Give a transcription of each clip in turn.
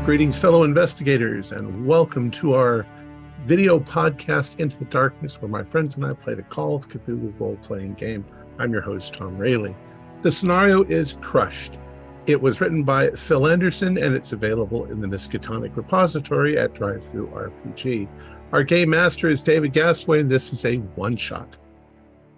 Greetings, fellow investigators, and welcome to our video podcast, Into the Darkness, where my friends and I play the Call of Cthulhu role-playing game. I'm your host, Tom Rayleigh. The scenario is Crushed. It was written by Phil Anderson, and it's available in the Miskatonic repository at Drive-Thru RPG. Our game master is David Gassaway, and this is a one-shot.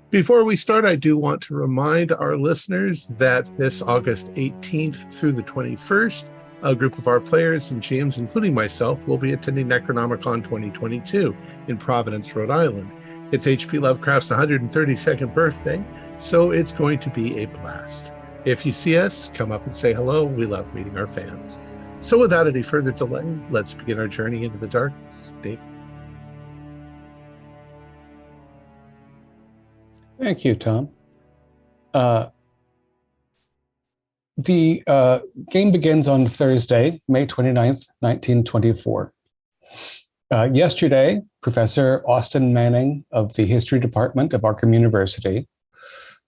Before we start, I do want to remind our listeners that this August 18th through the 21st, a group of our players and GMs, including myself, will be attending Necronomicon 2022 in Providence, Rhode Island. It's H.P. Lovecraft's 132nd birthday, so it's going to be a blast. If you see us, come up and say hello. We love meeting our fans. So without any further delay, let's begin our journey into the darkness. Dave? Thank you, Tom. The game begins on Thursday, May 29th, 1924. Yesterday, Professor Austin Manning of the History Department of Arkham University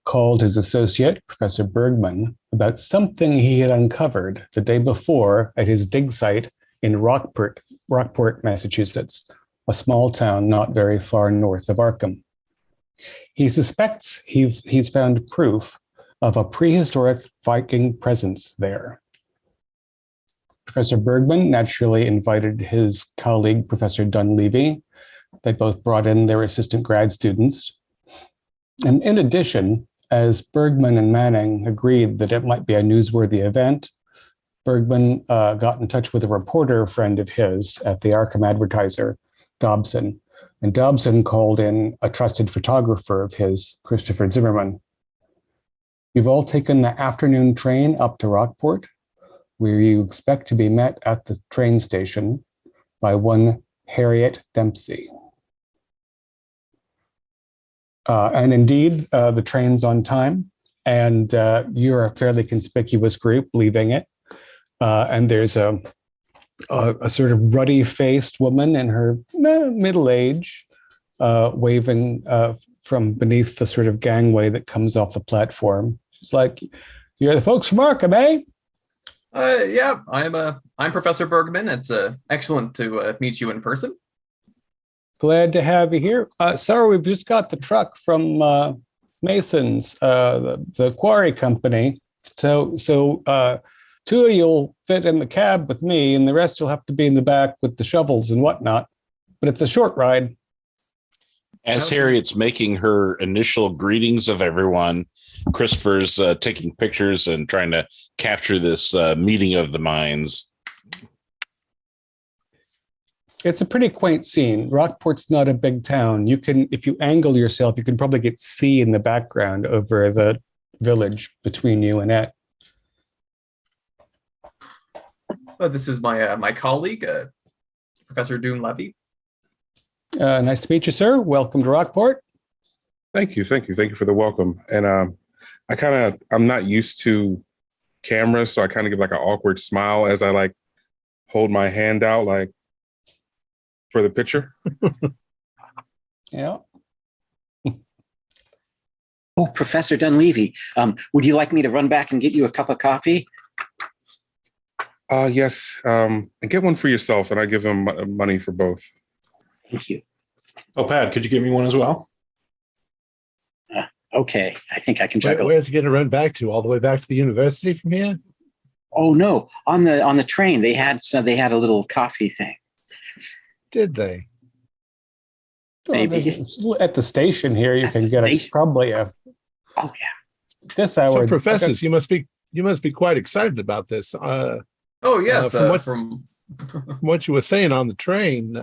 called his associate, Professor Bergman, about something he had uncovered the day before at his dig site in Rockport, Massachusetts, a small town not very far north of Arkham. He suspects he's found proof of a prehistoric Viking presence there. Professor Bergman naturally invited his colleague, Professor Dunleavy. They both brought in their assistant grad students. And in addition, as Bergman and Manning agreed that it might be a newsworthy event, Bergman got in touch with a reporter friend of his at the Arkham Advertiser, Dobson. And Dobson called in a trusted photographer of his, Christopher Zimmerman. You've all taken the afternoon train up to Rockport, where you expect to be met at the train station by one Harriet Dempsey. And indeed, the train's on time, and you're a fairly conspicuous group leaving it. And there's a sort of ruddy-faced woman in her middle age, waving from beneath the sort of gangway that comes off the platform. She's like, "You're the folks from Arkham, eh?" Yeah, I'm Professor Bergman. It's excellent to meet you in person. Glad to have you here. Sorry, we've just got the truck from Mason's, the quarry company. So two of you'll fit in the cab with me, and the rest you'll have to be in the back with the shovels and whatnot. But it's a short ride. As Harriet's making her initial greetings of everyone, Christopher's taking pictures and trying to capture this meeting of the minds. It's a pretty quaint scene. Rockport's not a big town. You can, if you angle yourself, you can probably get sea in the background over the village between you and it. This is my colleague, Professor Doom Levy. Nice to meet you, sir. Welcome to Rockport. Thank you for the welcome. And I'm not used to cameras, so I kind of give like an awkward smile as I hold my hand out for the picture. Yeah. Oh, Professor Dunleavy, would you like me to run back and get you a cup of coffee? Yes. And get one for yourself, and I give him money for both. Thank you. Oh, Pat, could you give me one as well? Okay, I think I can juggle. Where's it going to run back to? All the way back to the university from here? Oh no, on the train they had a little coffee thing. Did they? Maybe at the station here you can get probably a. Oh yeah. This hour. So, professors, you must be quite excited about this. Oh yes, from what you were saying on the train,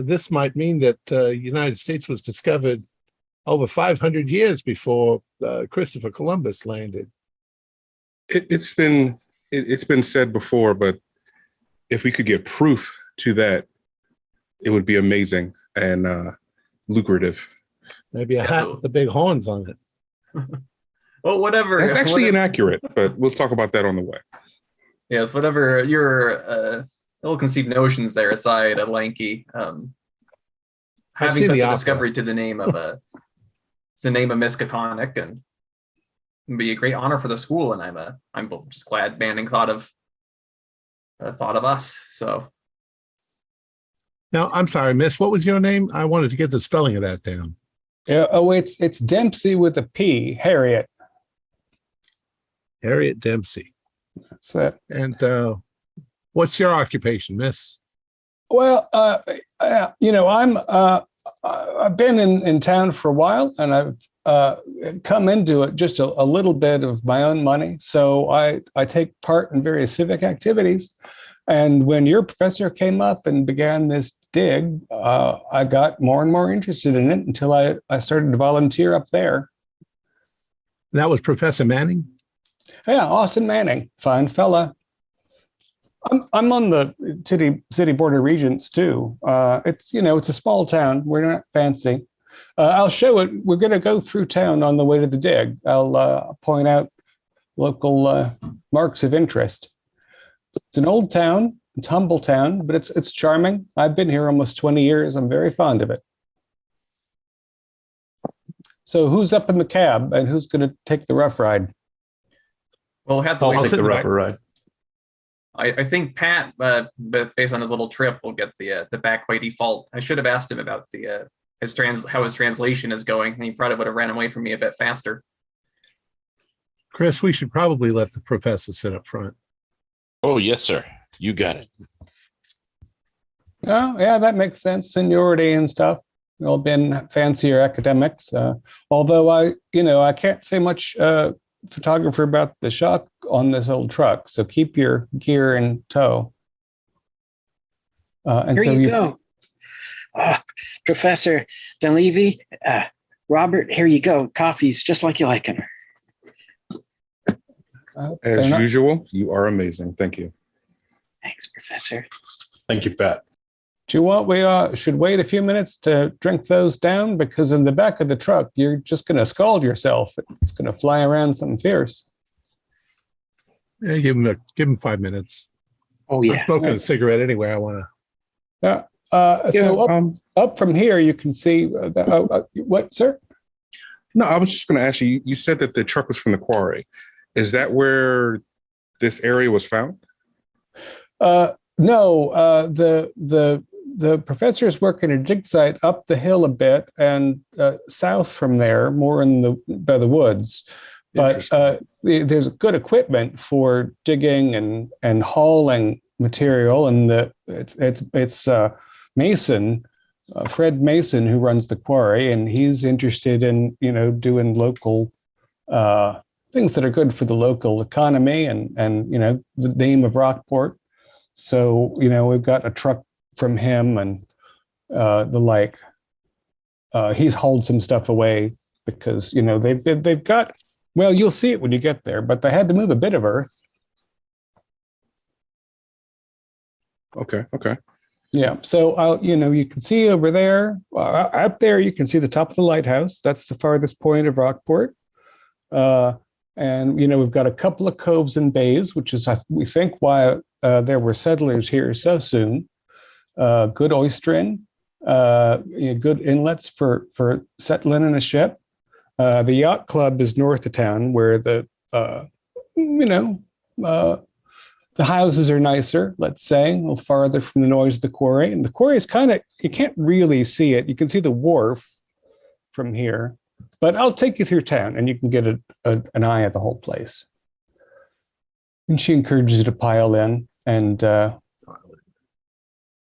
this might mean that the United States was discovered over 500 years before Christopher Columbus landed. It's been said before, but if we could get proof to that, it would be amazing and lucrative. Maybe a hat with the big horns on it. Well, whatever. That's actually inaccurate, but we'll talk about that on the way. Yes, whatever your ill-conceived notions there aside, Lanky. Having such a discovery to the name of Miskatonic and be a great honor for the school, and I'm just glad Manning thought of thought of us. So Now, I'm sorry, Miss, what was your name? I wanted to get the spelling of that down. Yeah. Oh, it's Dempsey with a P, Harriet. Harriet Dempsey. That's it. And what's your occupation, Miss? Well, I've been in town for a while, and I've come into it just a little bit of my own money. So I take part in various civic activities. And when your professor came up and began this dig, I got more and more interested in it until I started to volunteer up there. That was Professor Manning? Yeah, Austin Manning, fine fella. I'm on the city board of regents too. It's a small town. We're not fancy. I'll show it. We're going to go through town on the way to the dig. I'll point out local marks of interest. It's an old town. It's a humble town, but it's charming. I've been here almost 20 years. I'm very fond of it. So who's up in the cab and who's going to take the rough ride? we'll have to I'll wait. take the rougher ride. I think Pat, based on his little trip, will get the back by default. I should have asked him about how his translation is going, and he probably would have ran away from me a bit faster. Chris, we should probably let the professor sit up front. Oh, yes, sir. You got it. Oh, yeah, that makes sense. Seniority and stuff. We've all been fancier academics. Although I can't say much photographer about the shock on this old truck. So keep your gear in tow. And Here so you go. Professor Dunleavy, Robert, here you go. Coffee's just like you like them. As usual, you are amazing. Thank you. Thanks, Professor. Thank you, Pat. Do you want we should wait a few minutes to drink those down? Because in the back of the truck, you're just going to scald yourself. It's going to fly around something fierce. Yeah, give him 5 minutes. Oh, yeah. I'm smoking a cigarette anyway. I want to. So up from here, you can see what, sir? No, I was just going to ask you. You said that the truck was from the quarry. Is that where this area was found? No. The professor is working a dig site up the hill a bit and south from there, more by the woods. But there's good equipment for digging and hauling material, and it's Mason, Fred Mason, who runs the quarry, and he's interested in doing local things that are good for the local economy and the name of Rockport. So we've got a truck from him and the like. He's hauled some stuff away because they've got. Well, you'll see it when you get there, but they had to move a bit of earth. Okay. Yeah. So you can see over there, out there, you can see the top of the lighthouse. That's the farthest point of Rockport. And we've got a couple of coves and bays, which is, we think, why there were settlers here so soon. Good oystering, good inlets for settling in a ship. The yacht club is north of town, where the houses are nicer, let's say, a little farther from the noise of the quarry. And the quarry is you can't really see it. You can see the wharf from here, but I'll take you through town and you can get an eye at the whole place. And she encourages you to pile in, and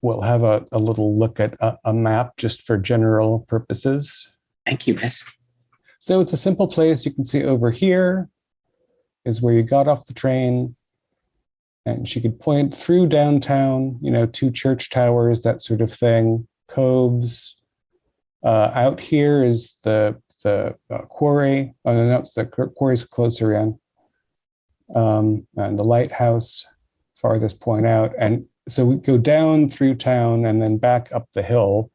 we'll have a little look at a map just for general purposes. Thank you, Miss. So it's a simple place. You can see over here is where you got off the train. And she could point through downtown, 2 church towers, that sort of thing, coves. Out here is the quarry. Oh, no, the quarry's closer in. And the lighthouse, farthest point out. And so we go down through town and then back up the hill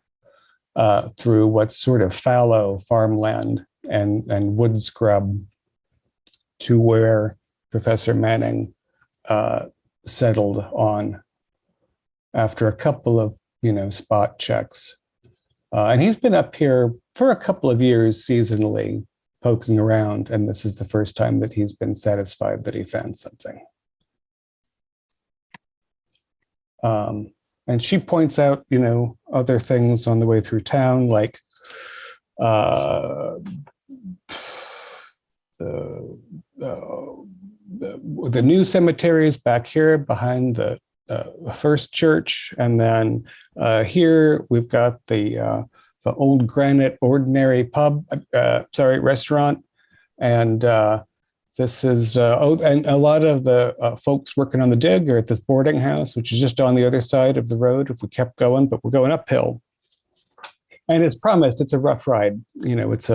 through what's sort of fallow farmland and wood scrub to where Professor Manning settled on after a couple of spot checks, and he's been up here for a couple of years seasonally poking around, and this is the first time that he's been satisfied that he found something. And she points out, other things on the way through town, like the new cemetery is back here behind the first church, and then here we've got the old granite ordinary restaurant, and this is and a lot of the folks working on the dig are at this boarding house, which is just on the other side of the road. If we kept going, but we're going uphill, and as promised, it's a rough ride. It's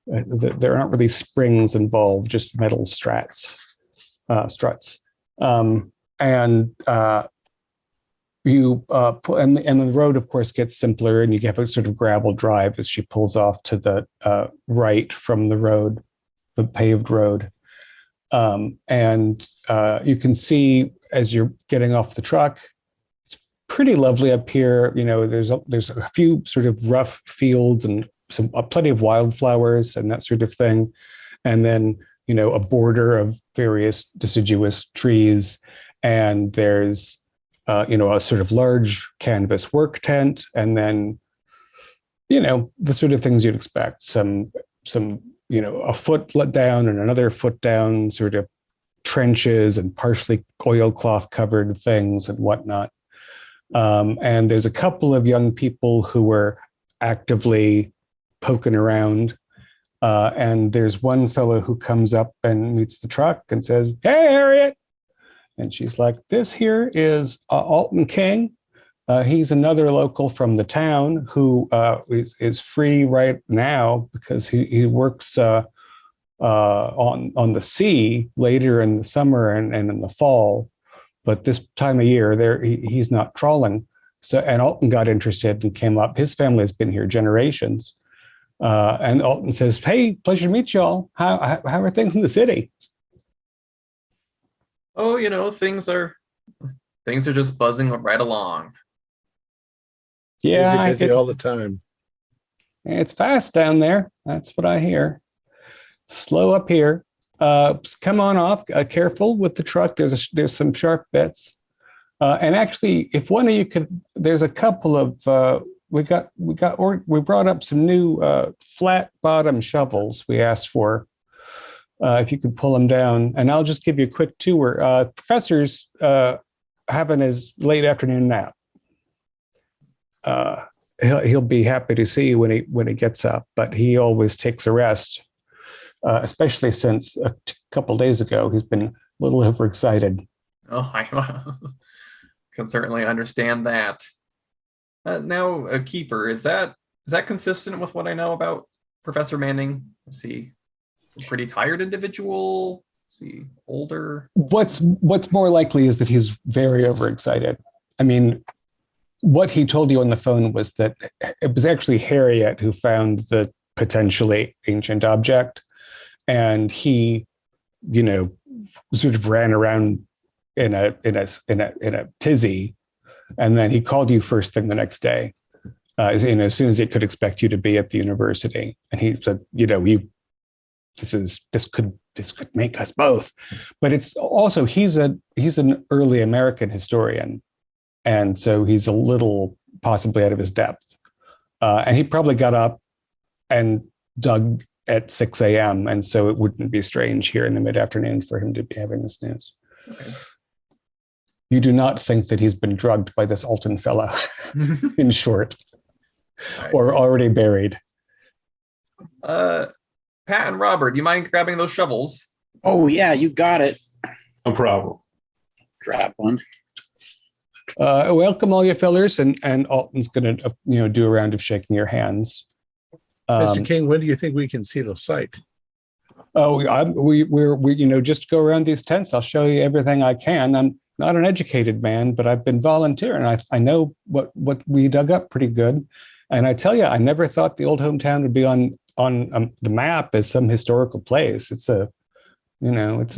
there aren't really springs involved, just metal struts. You and the road, of course, gets simpler, and you have a sort of gravel drive as she pulls off to the right from the road, the paved road. And you can see as you're getting off the truck, it's pretty lovely up here. There's a few sort of rough fields and plenty of wildflowers and that sort of thing. And then, a border of various deciduous trees. And there's, a sort of large canvas work tent. And then, the sort of things you'd expect, some, a foot let down and another foot down, sort of trenches and partially oilcloth covered things and whatnot. And there's a couple of young people who were actively poking around. And there's one fellow who comes up and meets the truck and says, "Hey, Harriet." And she's like, "This here is Alton King. He's another local from the town who is free right now because he works on the sea later in the summer and in the fall. But this time of year, he's not trawling." And Alton got interested and came up. His family has been here generations. And Alton says, "Hey, pleasure to meet y'all. How are things in the city?" Oh, things are just buzzing right along. Yeah, busy all the time. It's fast down there. That's what I hear. Slow up here. Come on off. Careful with the truck. There's some sharp bits. And actually, if one of you could, there's a couple of we brought up some new flat bottom shovels we asked for. If you could pull them down, and I'll just give you a quick tour. Professor's having his late afternoon nap. He'll be happy to see you when he gets up, but he always takes a rest, especially since a couple days ago he's been a little overexcited. Oh, I can certainly understand that. Now, a keeper, is that consistent with what I know about Professor Manning? Is he a pretty tired individual? Is he older? What's more likely is that he's very overexcited. I mean, what he told you on the phone was that it was actually Harriet who found the potentially ancient object, and he, sort of ran around in a tizzy, and then he called you first thing the next day, as soon as he could expect you to be at the university, and he said, this could make us both. But it's also he's an early American historian, and so he's a little possibly out of his depth, and he probably got up and dug at 6 a.m. and so it wouldn't be strange here in the mid-afternoon for him to be having this news. Okay. You do not think that he's been drugged by this Alton fellow, in short, Right. or already buried. Pat and Robert, do you mind grabbing those shovels? Oh, yeah, you got it. No problem. Grab one. Welcome, all you fellers, and Alton's going to do a round of shaking your hands. Mr. King, when do you think we can see the site? We just go around these tents. I'll show you everything I can. I'm not an educated man, but I've been volunteering. I know what we dug up pretty good. And I tell you, I never thought the old hometown would be on the map as some historical place. It's a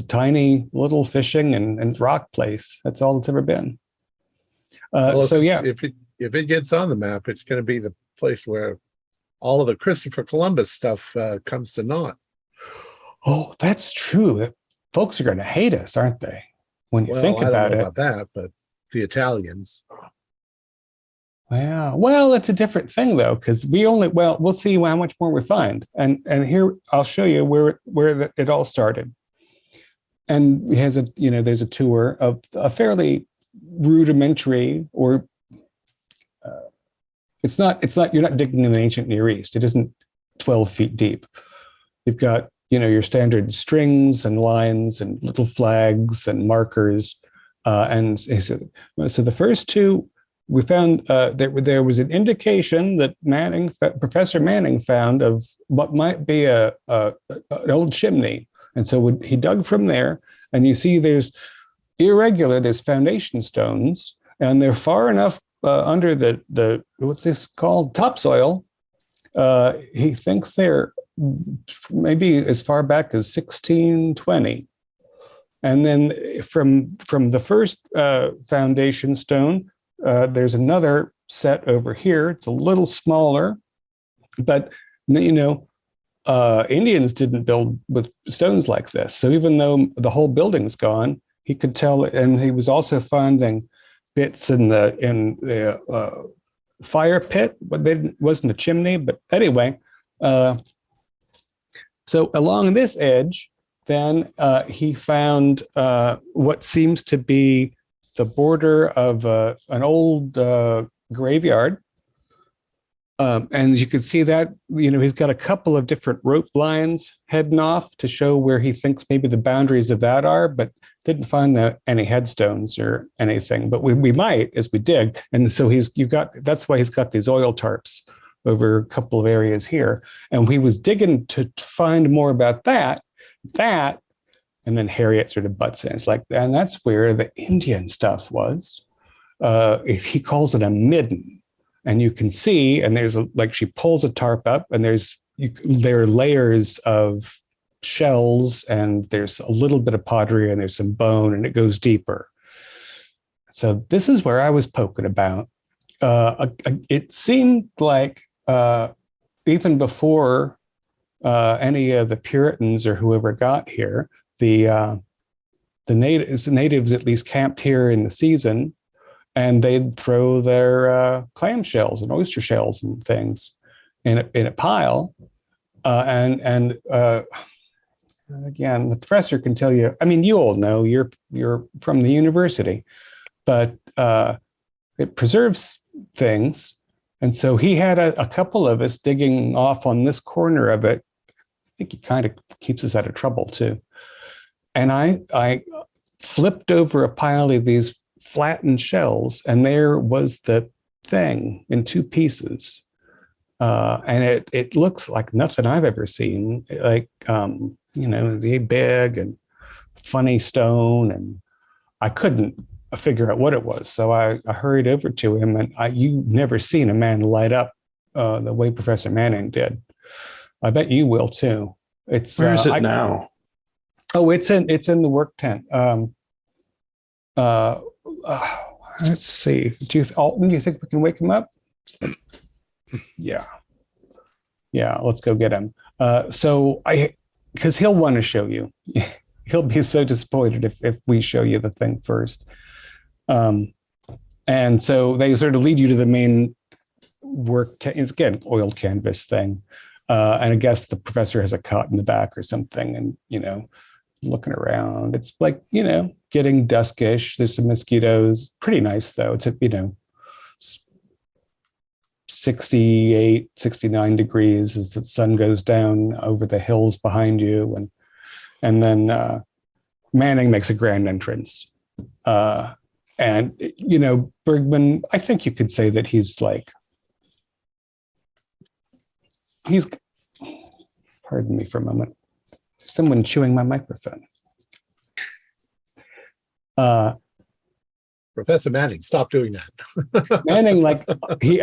tiny little fishing and rock place. That's all it's ever been. If it gets on the map, it's going to be the place where all of the Christopher Columbus stuff comes to naught. Oh, that's true. Folks are going to hate us, aren't they? When you think about it. About that, but the Italians. Wow. Well, it's a different thing though, because we'll see how much more we find. And here I'll show you where it all started. And it has there's a tour of a fairly rudimentary, or it's not you're not digging in the ancient Near East. It isn't 12 feet deep. You've got your standard strings and lines and little flags and markers. And so the first two, we found there was an indication that Professor Manning found of what might be an old chimney. And so he dug from there, and you see there's foundation stones, and they're far enough under the what's this called, topsoil. He thinks they're maybe as far back as 1620. And then from the first foundation stone, there's another set over here. It's a little smaller, but Indians didn't build with stones like this. So even though the whole building's gone, he could tell. And he was also finding bits in the fire pit, but it wasn't a chimney. But anyway, so along this edge, then he found what seems to be the border of an old graveyard. And you can see that, he's got a couple of different rope lines heading off to show where he thinks maybe the boundaries of that are, but didn't find any headstones or anything. But we might as we dig. And so that's why he's got these oil tarps over a couple of areas here. And he was digging to find more about that. And then Harriet sort of butts in. It's like, and that's where the Indian stuff was. He calls it a midden. And you can see, and there's she pulls a tarp up, and there are layers of shells, and there's a little bit of pottery, and there's some bone, and it goes deeper. So this is where I was poking about. It seemed like even before any of the Puritans or whoever got here, the natives at least camped here in the season, and they'd throw their clam shells and oyster shells and things in a pile. And again, the professor can tell you. I mean, you all know, you're from the university, but it preserves things. And so he had a couple of us digging off on this corner of it. I think he kind of keeps us out of trouble too. And I flipped over a pile of these flattened shells, and there was the thing in two pieces. And it looks like nothing I've ever seen. Like, the big and funny stone, and I couldn't figure out what it was. So I hurried over to him, and you've never seen a man light up the way Professor Manning did. I bet you will too. Where is it now? Oh, it's in the work tent. Let's see. Alton, do you think we can wake him up? Yeah. Let's go get him. Because he'll want to show you. He'll be so disappointed if we show you the thing first. And so they sort of lead you to the main work. It's again oiled canvas thing, and I guess the professor has a cot in the back or something, and looking around. It's like getting duskish. There's some mosquitoes. Pretty nice though. It's 68, 69 degrees as the sun goes down over the hills behind you, and then Manning makes a grand entrance. And Bergman, I think you could say that he's pardon me for a moment. Someone chewing my microphone. Professor Manning, stop doing that. Manning, he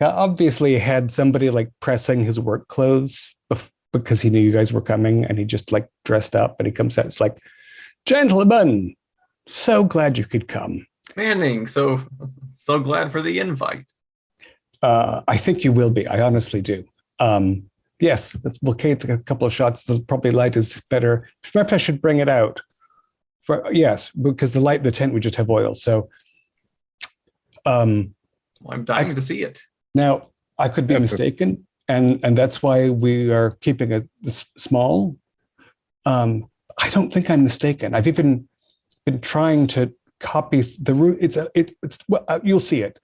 obviously had somebody pressing his work clothes because he knew you guys were coming, and he just dressed up, and he comes out. It's like, gentlemen, so glad you could come. Manning, so glad for the invite. I think you will be. I honestly do. Yes, we'll take a couple of shots. The probably light is better. Perhaps I should bring it out. Yes, because the tent would just have oil. So, Well, I'm dying to see it. now I could be mistaken, and that's why we are keeping it small. I don't think I'm mistaken. I've even been trying to copy the root. You'll see it.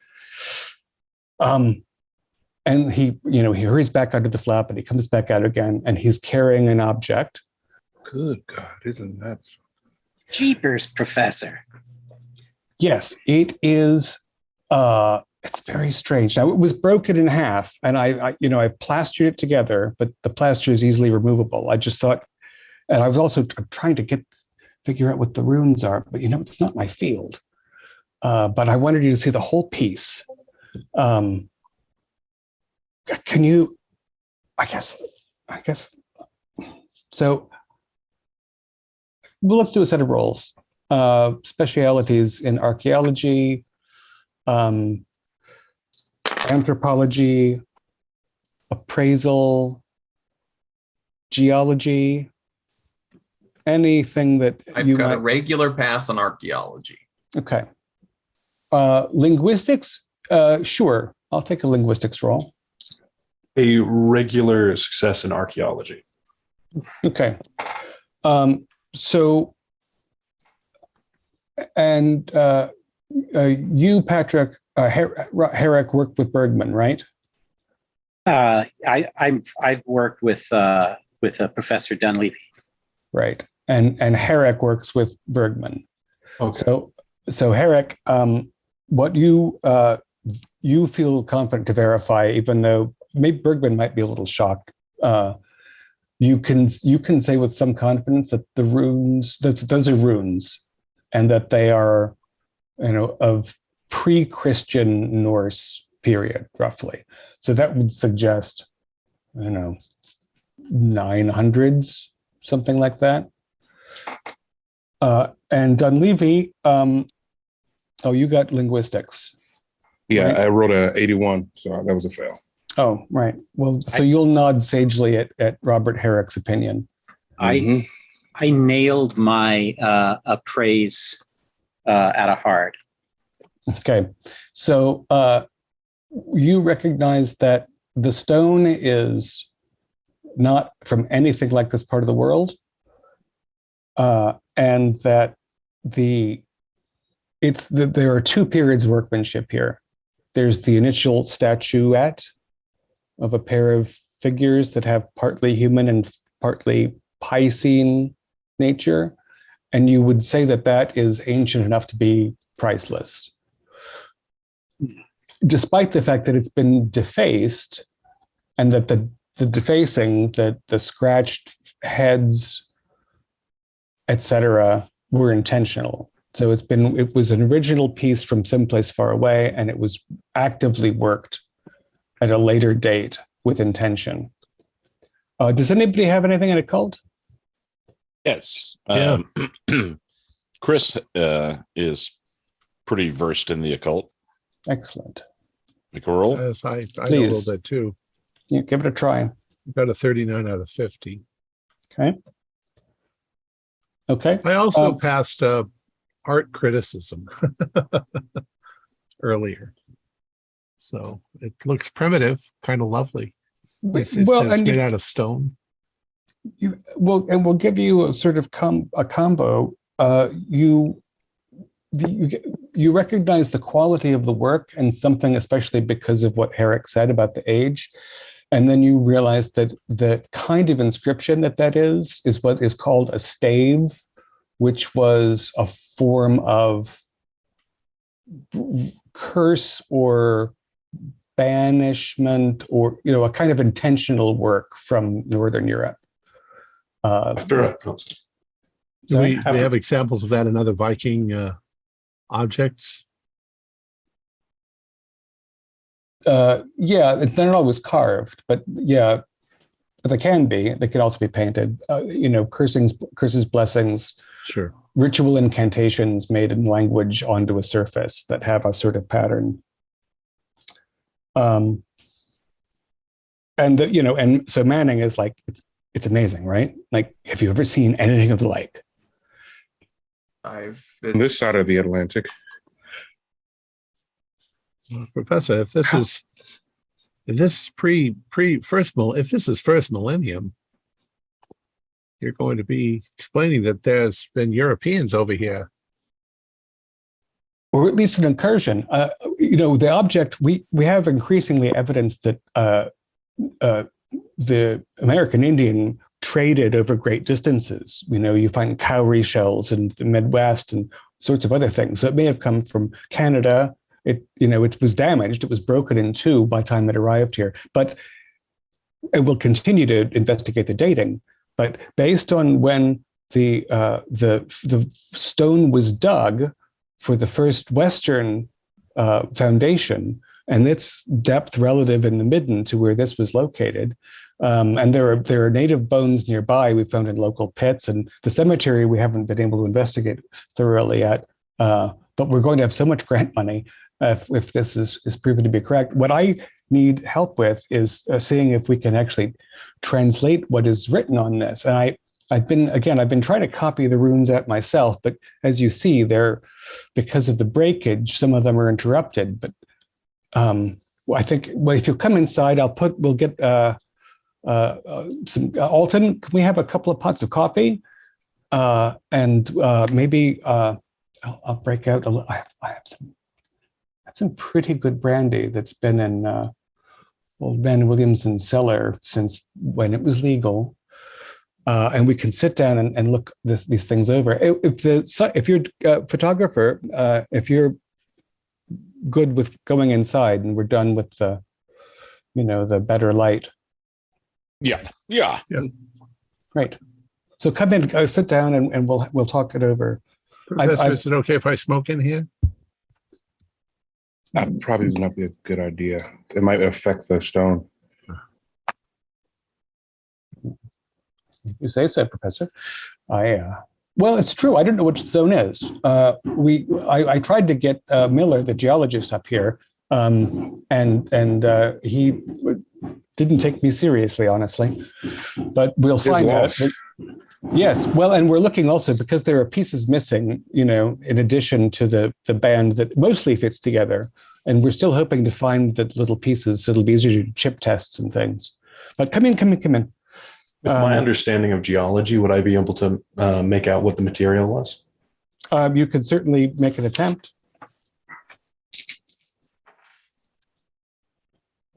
And he hurries back out of the flap, and he comes back out again, and he's carrying an object. Good God, isn't that so? Jeepers, Professor. Yes, it is. It's very strange. Now, it was broken in half, and I plastered it together, but the plaster is easily removable. I just thought, and I was also trying to figure out what the runes are, but it's not my field. But I wanted you to see the whole piece. Can you? I guess. So, well, let's do a set of roles. Specialities in archaeology, anthropology, appraisal, geology, anything that I've got a regular pass on archaeology. Okay. Linguistics, sure. I'll take a linguistics role. A regular success in archaeology. Okay. So, and you, Patrick, Herrick worked with Bergman, right? I've worked with Professor Dunleavy. Right, and Herrick works with Bergman. Okay. So Herrick, what you feel confident to verify, even though maybe Bergman might be a little shocked. You can say with some confidence that the runes, those are runes, and that they are, of pre-Christian Norse period, roughly. So that would suggest, 900s, something like that. And Dunleavy, you got linguistics. Yeah, right? I wrote a 81, so that was a fail. Oh, right. Well, so you'll nod sagely at Robert Herrick's opinion. I nailed my appraise at a hard. Okay. So you recognize that the stone is not from anything like this part of the world, and that there are two periods of workmanship here. There's the initial statuette of a pair of figures that have partly human and partly Piscean nature, and you would say that is ancient enough to be priceless, despite the fact that it's been defaced, and that the defacing, the scratched heads, etc., were intentional. So it was an original piece from someplace far away, and it was actively worked at a later date with intention. Does anybody have anything in occult? Yes. Yeah. Chris is pretty versed in the occult. Excellent. Make a roll. Yes, I know a little bit too. Yeah, give it a try. Got a 39 out of 50. Okay. I also passed art criticism earlier. So it looks primitive, kind of lovely. It's made out of stone. We'll give you a sort of a combo. You recognize the quality of the work and something, especially because of what Herrick said about the age. And then you realize that the kind of inscription that is what is called a stave, which was a form of curse or banishment, or a kind of intentional work from Northern Europe. After it comes. Do they have examples of that in other Viking objects? Yeah, they're not always carved, but yeah, but they can be. They can also be painted. Curses, blessings, Sure. Ritual incantations made in language onto a surface that have a sort of pattern. And so Manning is like, it's amazing, right? Like, have you ever seen anything of the like? On this side of the Atlantic. Professor, if this is first millennium, you're going to be explaining that there's been Europeans over here. Or at least an incursion. The object, we have increasingly evidence that the American Indian traded over great distances. You find cowrie shells in the Midwest and sorts of other things. So it may have come from Canada. It was damaged. It was broken in two by the time it arrived here. But it will continue to investigate the dating. But based on when the stone was dug for the first Western foundation, and its depth relative in the midden to where this was located, and there are native bones nearby we found in local pits, and the cemetery we haven't been able to investigate thoroughly yet. But we're going to have so much grant money if this is proven to be correct. What I need help with is seeing if we can actually translate what is written on this. And I've been trying to copy the runes out myself, but as you see, because of the breakage, some of them are interrupted. But I think, if you'll come inside, we'll get some Alton. Can we have a couple of pots of coffee? And maybe I'll break out. I have some pretty good brandy that's been in old Ben Williamson's cellar since when it was legal. And we can sit down and look these things over. If you're a photographer, if you're good with going inside and we're done with the better light. Yeah. Great. So come in, sit down, and we'll talk it over. Professor, is it okay if I smoke in here? That probably would not be a good idea. It might affect the stone. You say so, Professor. Well, it's true. I don't know what stone is. I tried to get Miller, the geologist, up here, and he didn't take me seriously, honestly. But we'll find out. Yes. Well, and we're looking also because there are pieces missing, in addition to the band that mostly fits together. And we're still hoping to find the little pieces so it'll be easier to do chip tests and things. But come in. With my understanding of geology, would I be able to make out what the material was? You could certainly make an attempt.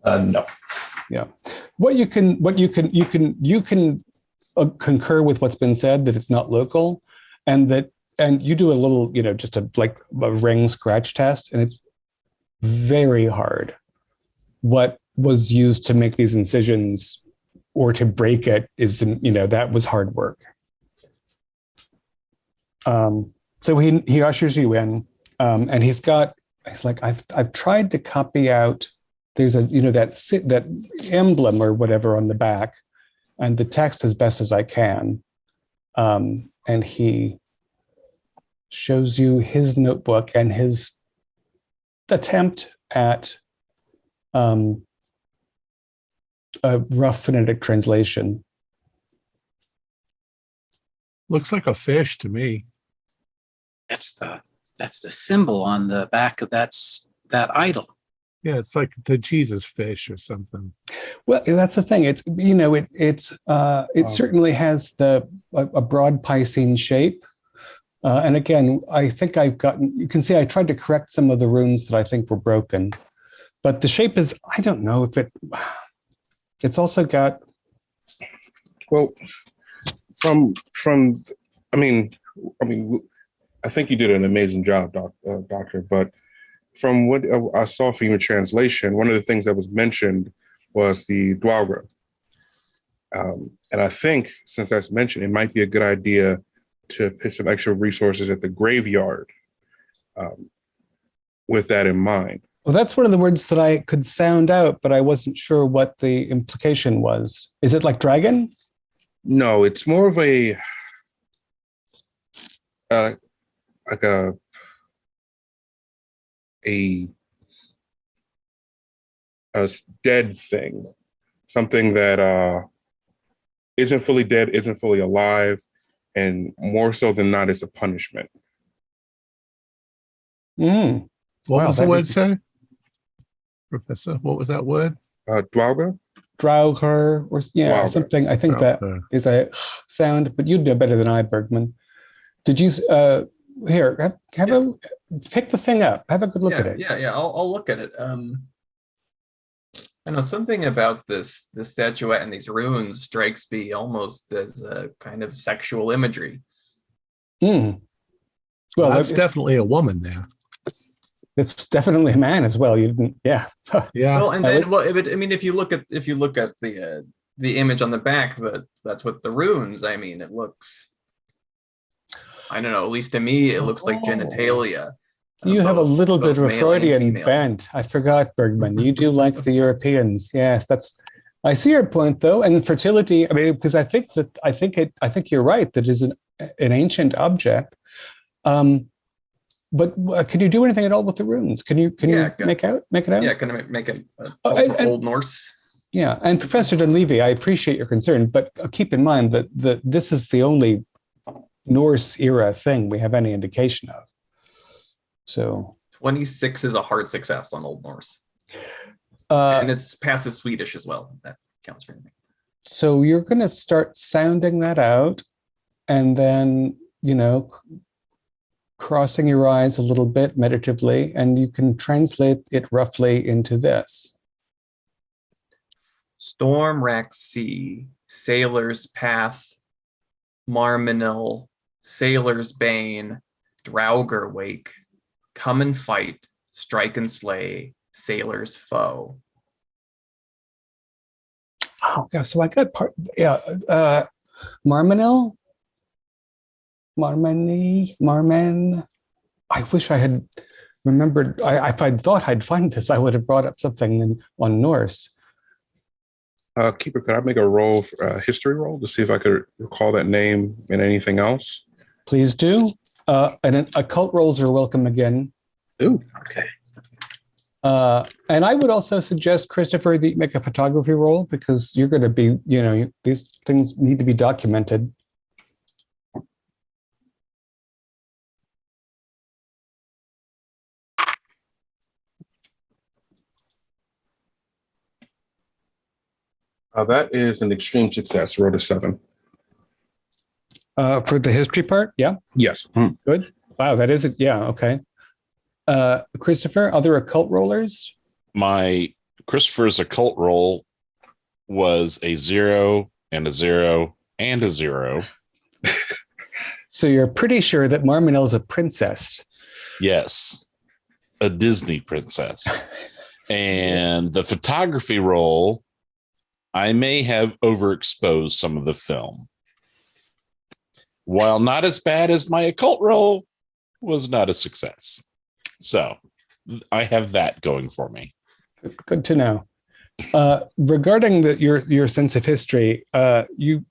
No. Yeah. You can concur with what's been said, that it's not local, and you do a little, just a ring scratch test, and it's very hard. What was used to make these incisions or to break it is, that was hard work. So he ushers you in, and he's like, I've tried to copy out. There's that emblem or whatever on the back, and the text as best as I can. And he shows you his notebook and his attempt at a rough phonetic translation. Looks like a fish to me. That's the symbol on the back of that idol. Yeah, it's like the Jesus fish or something. Well, that's the thing. It's it certainly has a broad Piscean shape. And again, I think you can see I tried to correct some of the runes that I think were broken, but the shape is, I don't know if it's also got. Well, I think you did an amazing job, Doctor, but from what I saw from your translation, one of the things that was mentioned was the Dwalra. And I think since that's mentioned, it might be a good idea to put some extra resources at the graveyard with that in mind. Well, that's one of the words that I could sound out, but I wasn't sure what the implication was. Is it like dragon? No, it's more of a like a dead thing, something that isn't fully dead, isn't fully alive, and more so than not, it's a punishment. Mm. What Wow, was the that word is- say? Professor, what was that word? Dwalga? Draugr or Draugr. something. I think that Draugr. is a sound, but you'd know better than I, Bergman. Did you here have a pick the thing up? Have a good look at it. Yeah. I'll look at it. I know something about this statuette and these runes strikes me almost as a kind of sexual imagery. Mm. Well, Well, that's definitely a woman there. it's definitely a man as well. You didn't, yeah. Yeah. Well, and I then if you look at the image on the back, that's what the runes. I mean, it looks. I don't know. At least to me, it looks like Oh. genitalia. You have a both- little bit both of a male and Freudian female. bent. I forgot, Bergman. You do like the Europeans. Yes, I see your point though. And fertility, I mean, because I think you're right, that is an ancient object. But can you do anything at all with the runes? Can you make it out? Yeah, can I make it and- Old Norse? Yeah, and Professor Dunleavy, I appreciate your concern, but keep in mind that this is the only Norse era thing we have any indication of. So 26 is a hard success on Old Norse, uh, and it's passes Swedish as well. That counts for anything. so you're going to start sounding that out, and then crossing your eyes a little bit meditatively, and you can translate it roughly into this. Storm-racked sea, sailor's path, Marminil, sailor's bane, Draugr wake, come and fight, strike and slay, sailor's foe. Oh, yeah, so I got part. Yeah, Marminil, Marmen. I wish I had remembered. If I'd thought I'd find this, I would have brought up something on Norse. Keeper, could I make a roll, history roll, to see if I could recall that name and anything else? Please do. And occult rolls are welcome again. Ooh. Okay. And I would also suggest, Christopher, that you make a photography roll, because you're going to be, these things need to be documented. That is an extreme success. Rolled a 7. For the history part, yeah. Yes. Good. Wow, that is it. Yeah, okay. Christopher, other occult rollers? My Christopher's occult roll was a 0 and a 0 and a 0. So you're pretty sure that Marminil is a princess. Yes, a Disney princess. And the photography roll, I may have overexposed some of the film. While not as bad as my occult roll, was not a success. So I have that going for me. Good to know. Regarding your sense of history, you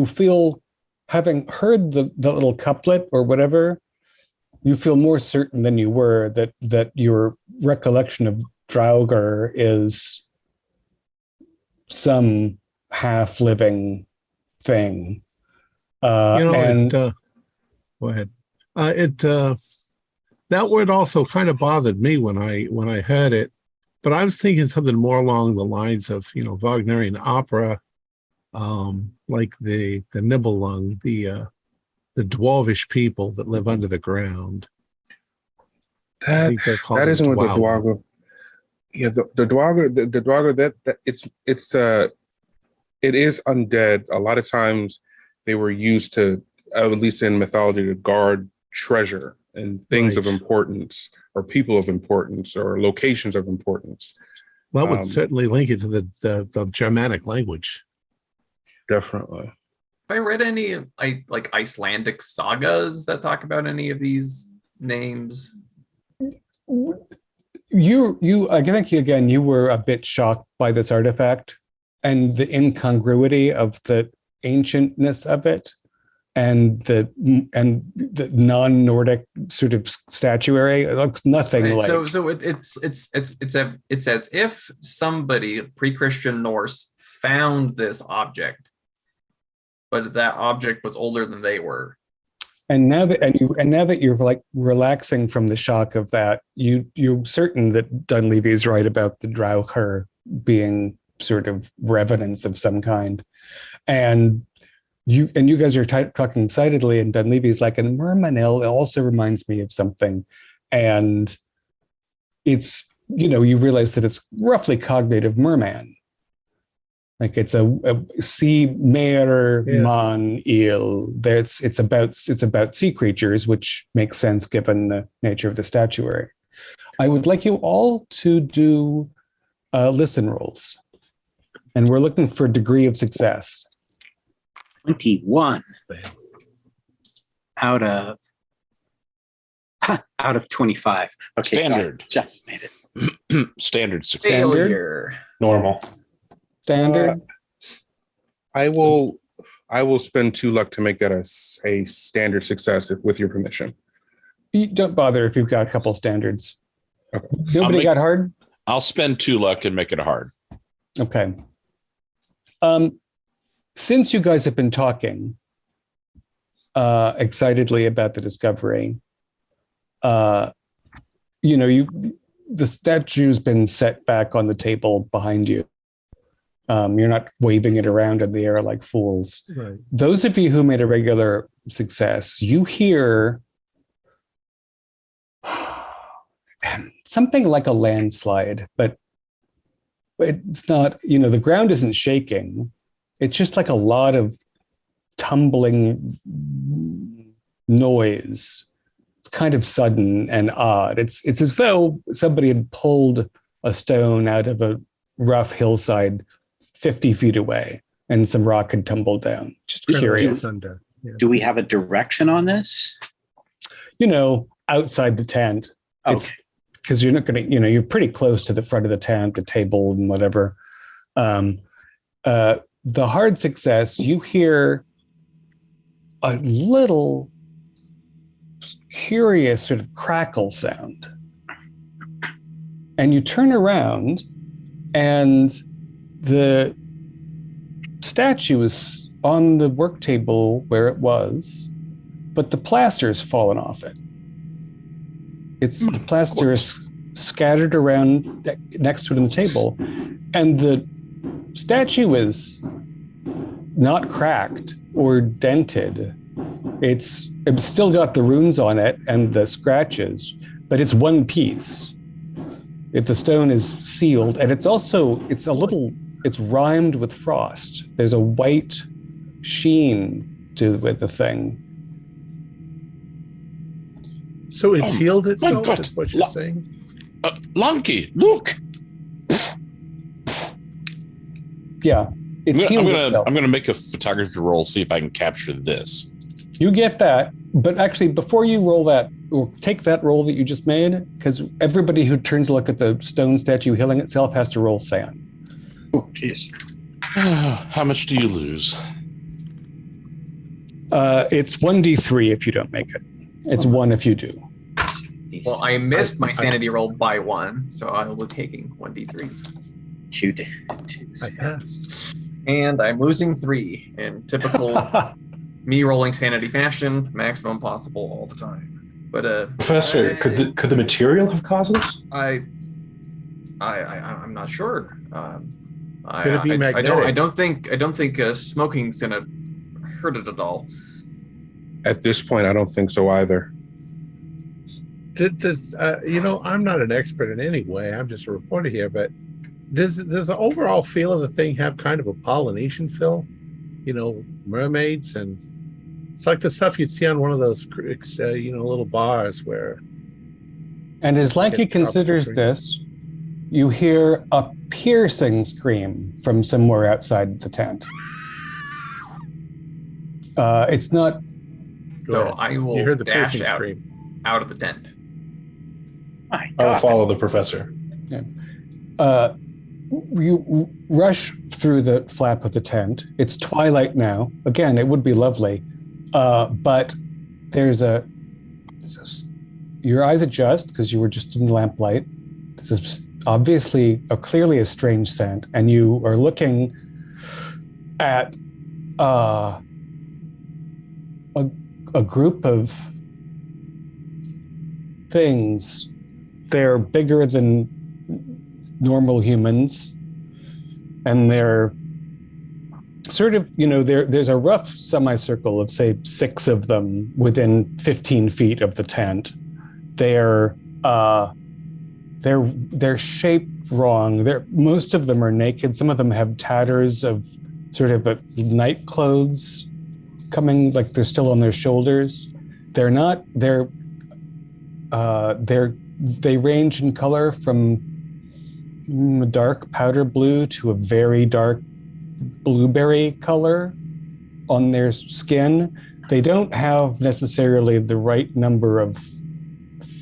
feel, having heard the little couplet or whatever, you feel more certain than you were that your recollection of Draugr is some half-living thing. Go ahead. That word also kind of bothered me when I heard it, but I was thinking something more along the lines of Wagnerian opera, like the Nibelung, the dwarvish people that live under the ground. I think they're called That isn't what the Dwarven. Dwalga. Yeah, the Dwalga that it is undead. A lot of times they were used to, at least in mythology, to guard treasure and things of Right. importance, or people of importance, or locations of importance. That would certainly link it to the Germanic language. Definitely. Have I read any like Icelandic sagas that talk about any of these names? I think you were a bit shocked by this artifact and the incongruity of the ancientness of it, and the non-Nordic sort of statuary. It looks nothing Right, like. so it's as if somebody pre-Christian Norse found this object, but that object was older than they were. And now that you're like relaxing from the shock of that, you're certain that Dunleavy is right about the Draucher being sort of revenants of some kind, and you guys are talking excitedly, and Dunleavy's like, and Mermanil also reminds me of something, and it's, you realize that it's roughly cognative merman. Like it's a sea mer man il. It's about sea creatures, which makes sense given the nature of the statuary. I would like you all to do listen rolls, and we're looking for a degree of success. 21 out of 25. Okay, Standard. So I just made it. Standard success. Failure. Normal. Standard. I will spend 2 luck to make that a standard success with your permission. You don't bother if you've got a couple standards. Okay. Nobody got hard? I'll spend 2 luck and make it a hard. Okay. Since you guys have been talking excitedly about the discovery, the statue's been set back on the table behind you. You're not waving it around in the air like fools. Right. Those of you who made a regular success, you hear something like a landslide, but it's not, the ground isn't shaking. It's just like a lot of tumbling noise. It's kind of sudden and odd. It's as though somebody had pulled a stone out of a rough hillside 50 feet away and some rock had tumbled down. Just curious. Do we have a direction on this? Outside the tent. Okay. Because you're not going to, you're pretty close to the front of the tent, the table and whatever. The hard success, you hear a little curious sort of crackle sound. And you turn around and the statue is on the work table where it was, but the plaster's fallen off it. The plaster is scattered around next to it on the table, and the statue is not cracked or dented. It's still got the runes on it and the scratches, but it's one piece. The stone is sealed, and it's rimed with frost. There's a white sheen with the thing. So it's healed itself, God. is what you're saying? Lanky, look. Yeah, it's healed itself. I'm gonna make a photography roll, see if I can capture this. You get that, but actually, before you roll that, or take that roll that you just made, because everybody who turns to look at the stone statue healing itself has to roll sand. Oh, jeez. How much do you lose? It's 1d3 if you don't make it. It's 1 if you do. Well, I missed my sanity roll by 1, so I will be taking 1d3. 2 I passed. And I'm losing 3 in typical me rolling sanity fashion, maximum possible all the time. But Professor, could the material have caused this? I'm not sure. Could it be magnetic? I don't think smoking's gonna hurt it at all. At this point, I don't think so either. Does I'm not an expert in any way. I'm just a reporter here, but does the overall feel of the thing have kind of a Polynesian feel? Mermaids, and it's like the stuff you'd see on one of those, little bars where. And as Lanky considers this, you hear a piercing scream from somewhere outside the tent. It's not. So I will You heard the dash piercing out scream. of the tent. My God. I'll follow the professor. You rush through the flap of the tent. It's twilight now. Again, it would be lovely, but your eyes adjust because you were just in lamplight. This is obviously clearly a strange scent, and you are looking at a a group of things. They're bigger than normal humans, and they're sort of, there's a rough semicircle of, say, 6 of them within 15 feet of the tent. They're shaped wrong. Most of them are naked. Some of them have tatters of sort of night clothes coming, like they're still on their shoulders. They range in color from a dark powder blue to a very dark blueberry color on their skin. They don't have necessarily the right number of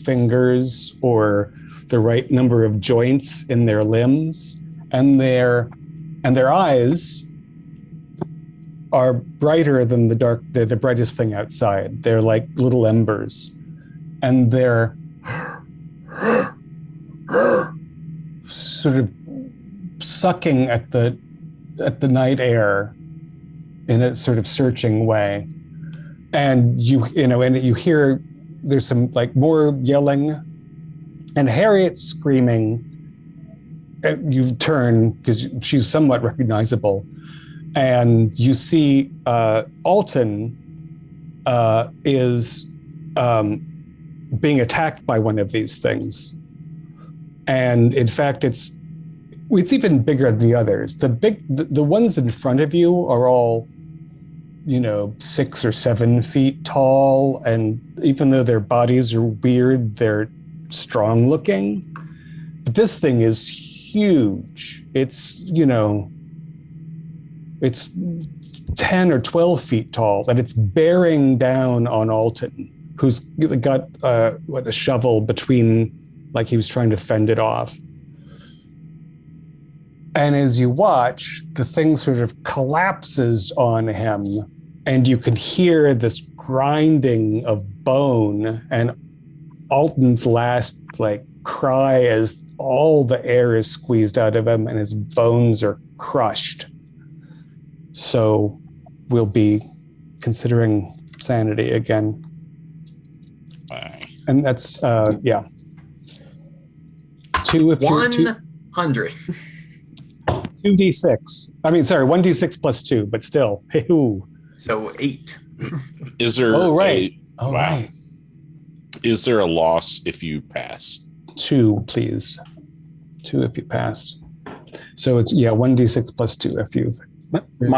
fingers or the right number of joints in their limbs, and their eyes are brighter than they're the brightest thing outside. They're like little embers, and they're sort of sucking at the night air in a sort of searching way. And you hear there's some like more yelling, and Harriet's screaming. You turn because she's somewhat recognizable, and you see Alton is being attacked by one of these things. And in fact, it's even bigger than the others. The ones in front of you are all, 6 or 7 feet tall, and even though their bodies are weird, they're strong looking. But this thing is huge. It's, it's 10 or 12 feet tall, and it's bearing down on Alton, who's got a shovel between, like he was trying to fend it off. And as you watch, the thing sort of collapses on him, and you can hear this grinding of bone, and Alton's last cry as all the air is squeezed out of him and his bones are crushed. So we'll be considering sanity again. And that's 2 if 100. 2d6. I mean, sorry, 1d6 plus 2, but still. Hey-hoo. So 8. Is there right. Right. Is there a loss if you pass? 2, please. 2 if you pass. So it's 1d6 plus 2 if you're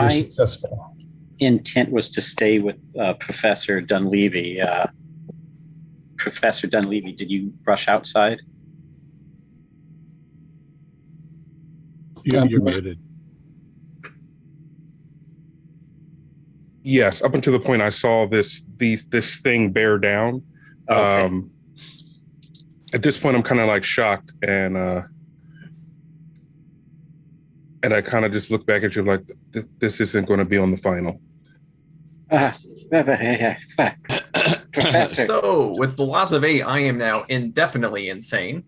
successful. Intent was to stay with Professor Dunleavy. Professor Dunleavy, did you rush outside? You're muted. Yes, up until the point I saw this thing bear down. Okay. At this point, I'm kind of shocked, and I kind of just look back at you like, this isn't going to be on the final. Professor. So with the loss of 8, I am now indefinitely insane.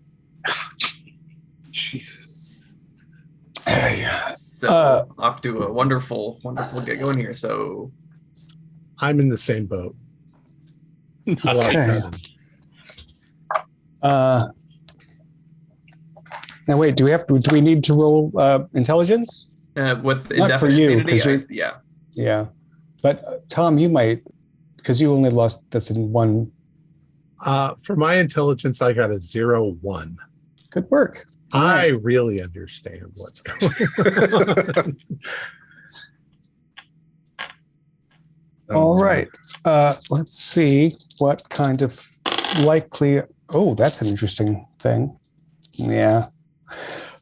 Jesus. So off to a wonderful get going here. So I'm in the same boat. I lost Okay. 7. Now wait, do we need to roll intelligence? with Not for indefinite you, insanity, 'cause yeah. Yeah. But Tom, you might, because you only lost this in 1. For my intelligence, I got a 0-1. Good work. I really understand what's going on. All right. Let's see what kind of likely. Oh, that's an interesting thing. Yeah.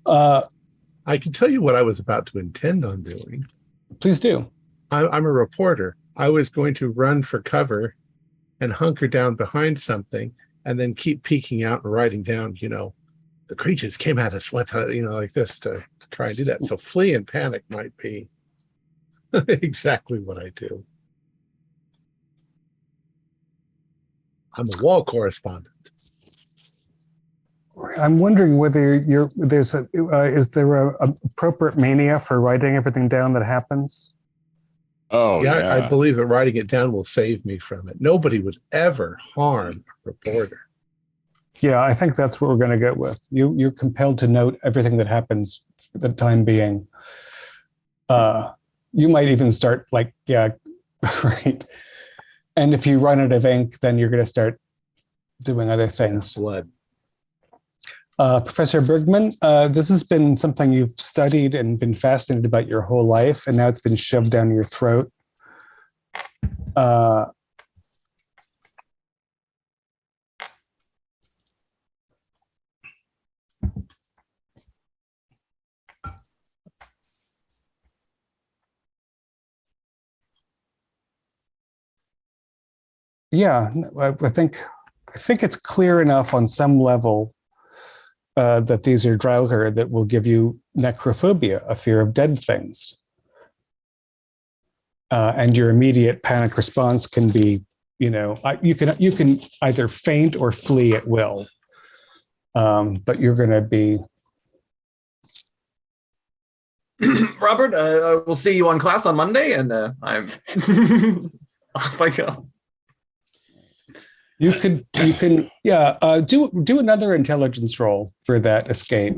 I can tell you what I was about to intend on doing. Please do. I'm a reporter. I was going to run for cover and hunker down behind something and then keep peeking out and writing down, the creatures came at us with, like this to try and do that. So flee and panic might be exactly what I do. I'm a wall correspondent. I'm wondering whether is there a appropriate mania for writing everything down that happens? Oh, Yeah, I yeah. believe that writing it down will save me from it. Nobody would ever harm a reporter. Yeah, I think that's what we're going to go with. You're compelled to note everything that happens for the time being. You might even start like, yeah, right. And if you run out of ink, then you're going to start doing other things. Blood. Professor Bergman, this has been something you've studied and been fascinated about your whole life, and now it's been shoved down your throat. Yeah, I think it's clear enough on some level that these are Draugr that will give you necrophobia, a fear of dead things. And your immediate panic response can be, you can either faint or flee at will. But you're going to be. Robert, we'll see you on class on Monday, and I'm off I go. You can, do another intelligence roll for that escape.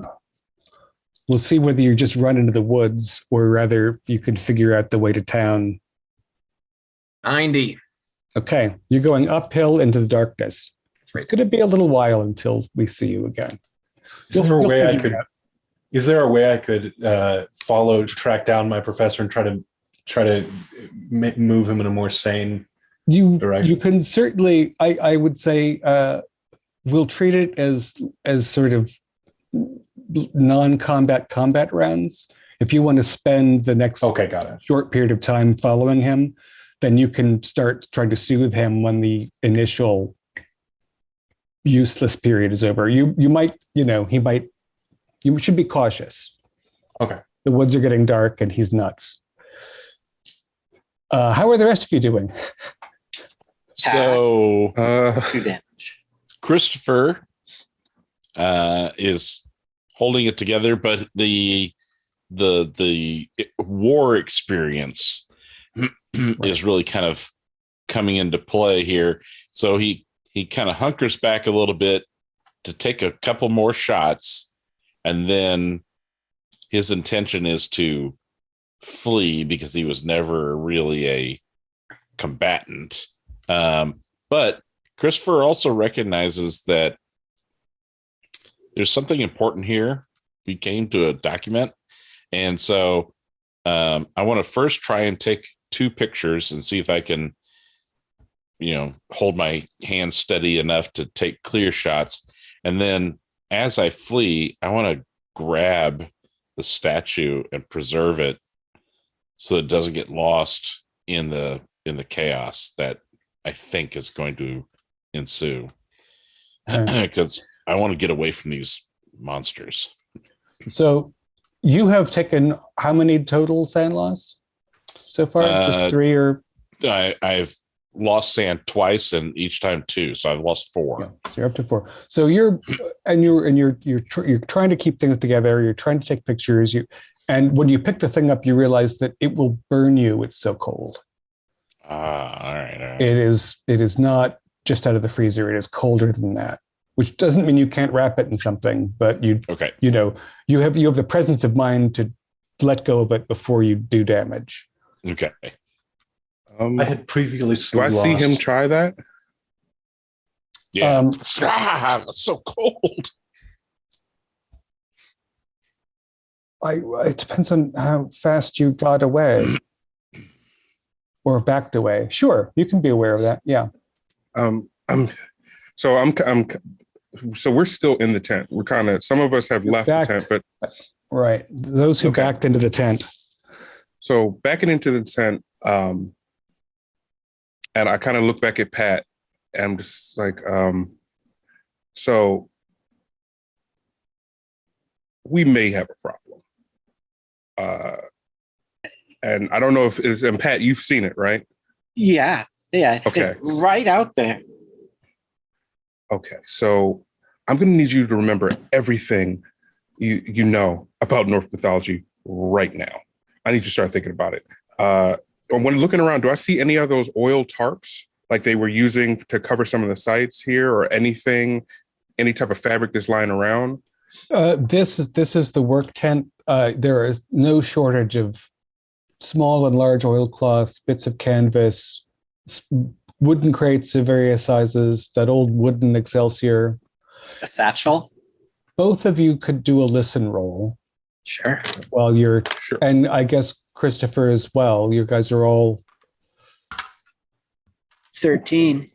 We'll see whether you just run into the woods or rather you can figure out the way to town. 90. Okay, you're going uphill into the darkness. That's right. It's going to be a little while until we see you again. Is there a way I could track down my professor and try to move him in a more sane direction? You can certainly, I would say, we'll treat it as sort of non-combat combat rounds. If you want to spend the next short period of time following him, then you can start trying to soothe him when the initial useless period is over. You should be cautious. Okay. The woods are getting dark and he's nuts. How are the rest of you doing? So 2 damage. Christopher is holding it together, but the war experience is really kind of coming into play here. So he kind of hunkers back a little bit to take a couple more shots, and then his intention is to flee because he was never really a combatant. But Christopher also recognizes that there's something important here we came to a document. And so I want to first try and take 2 pictures and see if I can, hold my hand steady enough to take clear shots. And then as I flee, I want to grab the statue and preserve it so it doesn't get lost in the chaos that I think is going to ensue. Because I want to get away from these monsters. So you have taken how many total sand loss so far? Just 3 or? I've lost sand twice, and each time 2, so I've lost 4. Yeah, so you're up to 4. So you're trying to keep things together. You're trying to take pictures. And when you pick the thing up, you realize that it will burn you. It's so cold. All right. It is not just out of the freezer. It is colder than that, which doesn't mean you can't wrap it in something, but you have the presence of mind to let go of it before you do damage. Okay. I had previously do I see him try that? Yeah. It's so cold. It depends on how fast you got away or backed away. Sure, you can be aware of that. Yeah. So we're still in the tent. We're kind of, some of us have left the tent, but right. Those who backed into the tent. So backing into the tent, and I kind of look back at Pat and I'm just like, so we may have a problem. And I don't know if it's, and Pat, you've seen it, right? Yeah. Okay. Right out there. Okay. So I'm going to need you to remember everything you know about Norse mythology right now. I need you to start thinking about it. when looking around, do I see any of those oil tarps like they were using to cover some of the sites here, or anything, any type of fabric that's lying around? This is the work tent. There is no shortage of small and large oilcloths, bits of canvas, wooden crates of various sizes, that old wooden Excelsior. A satchel? Both of you could do a listen roll Sure. while you're, Sure. and I guess Christopher as well. You guys are all 13.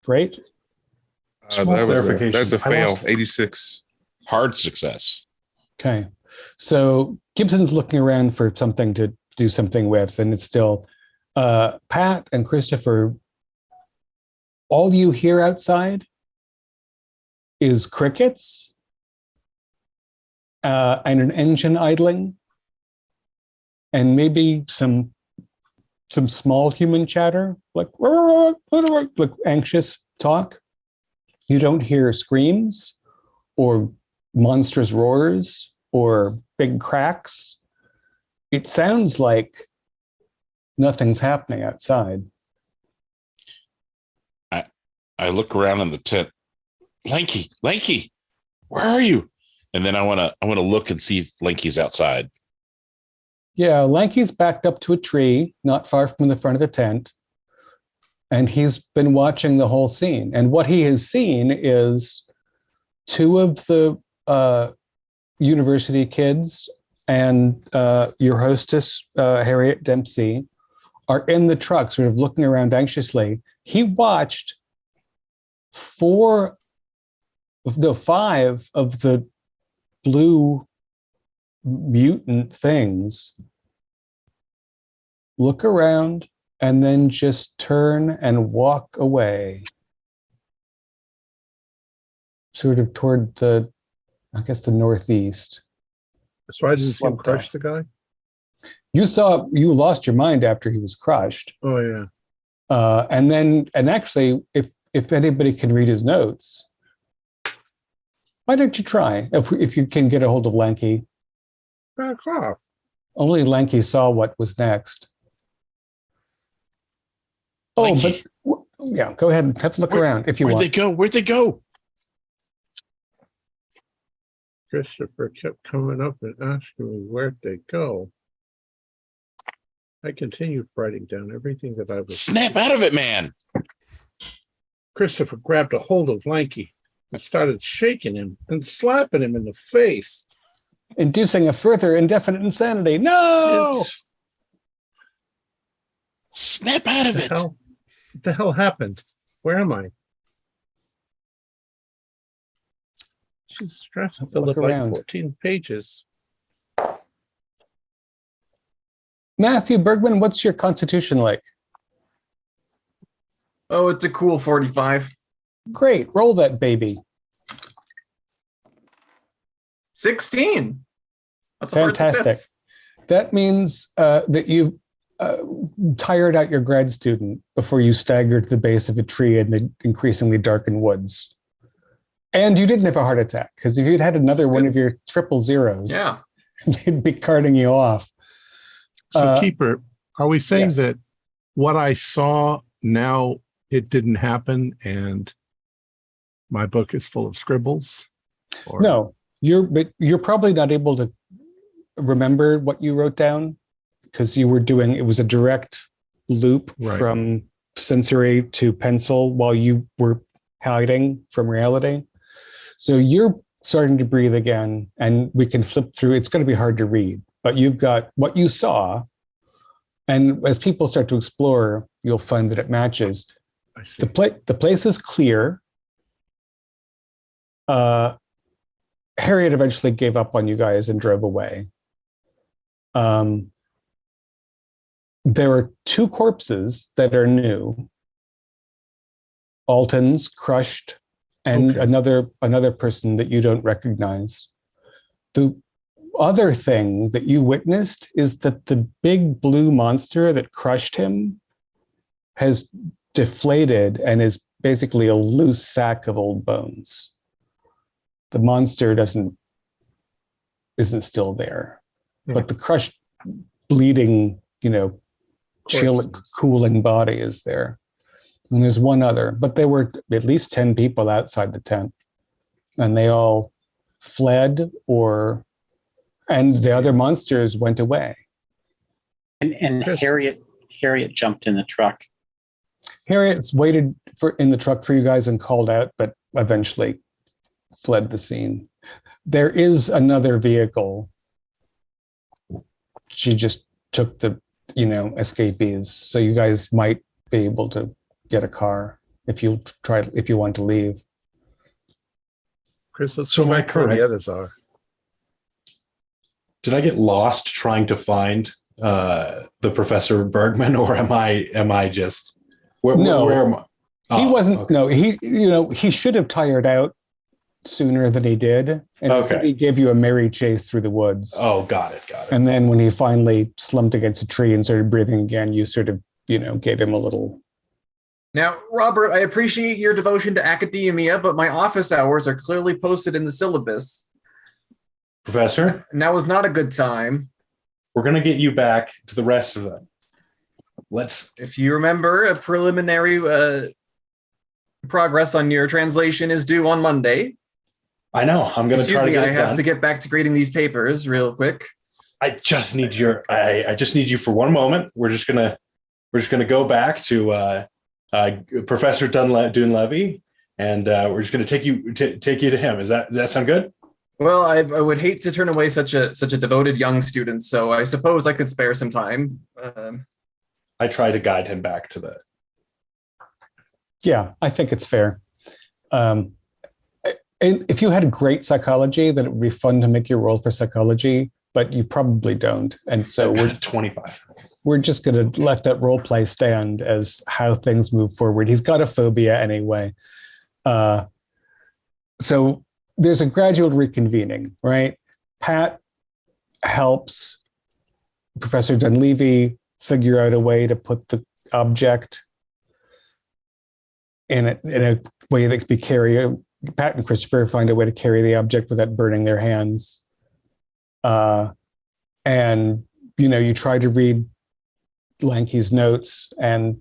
great. Small clarification. That's a I fail. lost- 86. Hard success. Okay. So Gibson's looking around for something to do something with, and it's still Pat and Christopher. All you hear outside is crickets and an engine idling, and maybe some small human chatter, like anxious talk. You don't hear screams or monstrous roars or big cracks. It sounds like nothing's happening outside. I look around in the tent. Lanky, where are you? And then I want to look and see if Lanky's outside. Yeah, Lanky's backed up to a tree not far from the front of the tent, and he's been watching the whole scene. And what he has seen is two of the university kids and your hostess, Harriet Dempsey, are in the truck, sort of looking around anxiously. He watched 5 of the blue mutant things look around and then just turn and walk away, sort of toward the northeast. So I didn't see him Slumped crush off. the guy. You lost your mind after he was crushed. Oh yeah. And actually, if anybody can read his notes, why don't you try? If you can get a hold of Lanky. Back off. Only Lanky saw what was next. Oh, Lanky. but yeah, go ahead and have a look around if you Where'd want. they go? Where'd they go? Christopher kept coming up and asking me where'd they go. I continued writing down everything that I was. Snap out of it, man. Christopher grabbed a hold of Lanky and started shaking him and slapping him in the face. Inducing a further indefinite insanity. No! It's- Snap out of What it. the hell happened? Where am I? She's stressed. Filled Look up like around. 14 pages. Matthew Bergman, what's your constitution like? Oh, it's a cool 45. Great. Roll that baby. 16. That's a hard Fantastic. success. That means that you tired out your grad student before you staggered to the base of a tree in the increasingly darkened woods. And you didn't have a heart attack, because if you'd had another one of your triple zeros, Yeah. they'd be carting you off. So, Keeper, are we saying yes. that what I saw now, it didn't happen and my book is full of scribbles? Or... No, you're probably not able to remember what you wrote down, because it was a direct loop Right. from sensory to pencil while you were hiding from reality. So you're starting to breathe again, and we can flip through. It's going to be hard to read, but you've got what you saw. And as people start to explore, you'll find that it matches. I see. The place is clear. Harriet eventually gave up on you guys and drove away. There are 2 corpses that are new. Alton's crushed, and Okay. another person that you don't recognize. The other thing that you witnessed is that the big blue monster that crushed him has deflated and is basically a loose sack of old bones. The monster isn't still there, but the crushed bleeding, Corpses. cooling body is there. And there's one other, but there were at least 10 people outside the tent, and they all fled, and the other monsters went away. And Chris. Harriet jumped in the truck. Harriet's waited in the truck for you guys and called out, but eventually fled the scene. There is another vehicle. She just took the, escapees. So you guys might be able to get a car if you want to leave. Chris, let's So go am I back to where correct? the others are. Did I get lost trying to find the Professor Bergman, or am I just where am I? He Oh, wasn't. okay. No, he should have tired out sooner than he did, and instead Okay. he gave you a merry chase through the woods. Oh, got it. And then when he finally slumped against a tree and started breathing again, you sort of, gave him a little. Now, Robert, I appreciate your devotion to academia, but my office hours are clearly posted in the syllabus. Professor, Now is not a good time. we're gonna get you back to the rest of them. Let's. If you remember, a preliminary progress on your translation is due on Monday. I know. I'm gonna Excuse try to me, get I it have done. to get back to grading these papers real quick. I just need I just need you for one moment. We're just gonna go back to Professor Dunleavy, and we're just gonna take you to him. Does that sound good? Well, I would hate to turn away such a devoted young student, so I suppose I could spare some time. I try to guide him back to the. Yeah, I think it's fair. If you had great psychology, then it would be fun to make your roll for psychology, but you probably don't. And so we're 25. We're just going to let that role play stand as how things move forward. He's got a phobia anyway. So there's a gradual reconvening, right? Pat helps Professor Dunleavy figure out a way to put the object in a way that could be carried. Pat and Christopher find a way to carry the object without burning their hands. And, you try to read Lanky's notes and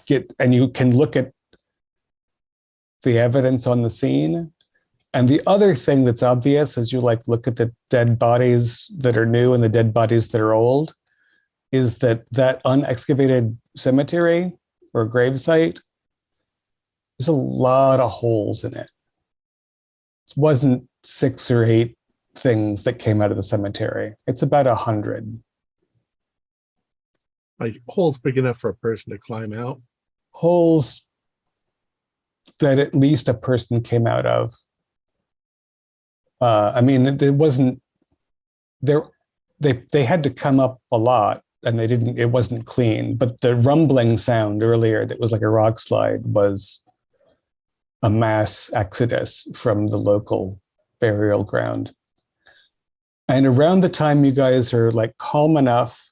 you can look at the evidence on the scene. And the other thing that's obvious as you look at the dead bodies that are new and the dead bodies that are old is that unexcavated cemetery or gravesite, there's a lot of holes in it. It wasn't 6 or 8 things that came out of the cemetery. It's about 100. Like holes big enough for a person to climb out. Holes that at least a person came out of. It wasn't there. They had to come up a lot, and it wasn't clean. But the rumbling sound earlier that was like a rock slide was a mass exodus from the local burial ground. And around the time you guys are calm enough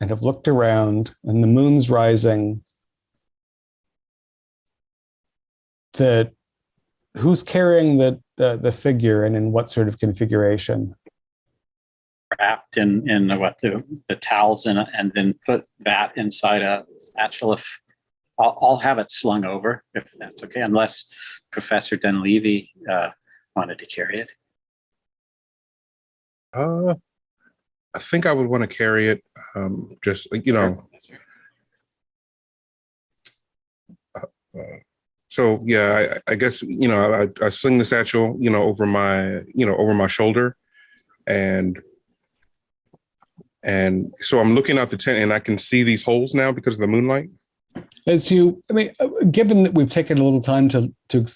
and have looked around and the moon's rising, who's carrying the figure and in what sort of configuration? Wrapped in the towels and then put that inside a satchel. If I'll have it slung over, if that's okay, unless Professor Dunleavy wanted to carry it. I think I would want to carry it. So yeah, I guess I sling the satchel over my shoulder, and so I'm looking out the tent and I can see these holes now because of the moonlight. Given that we've taken a little time to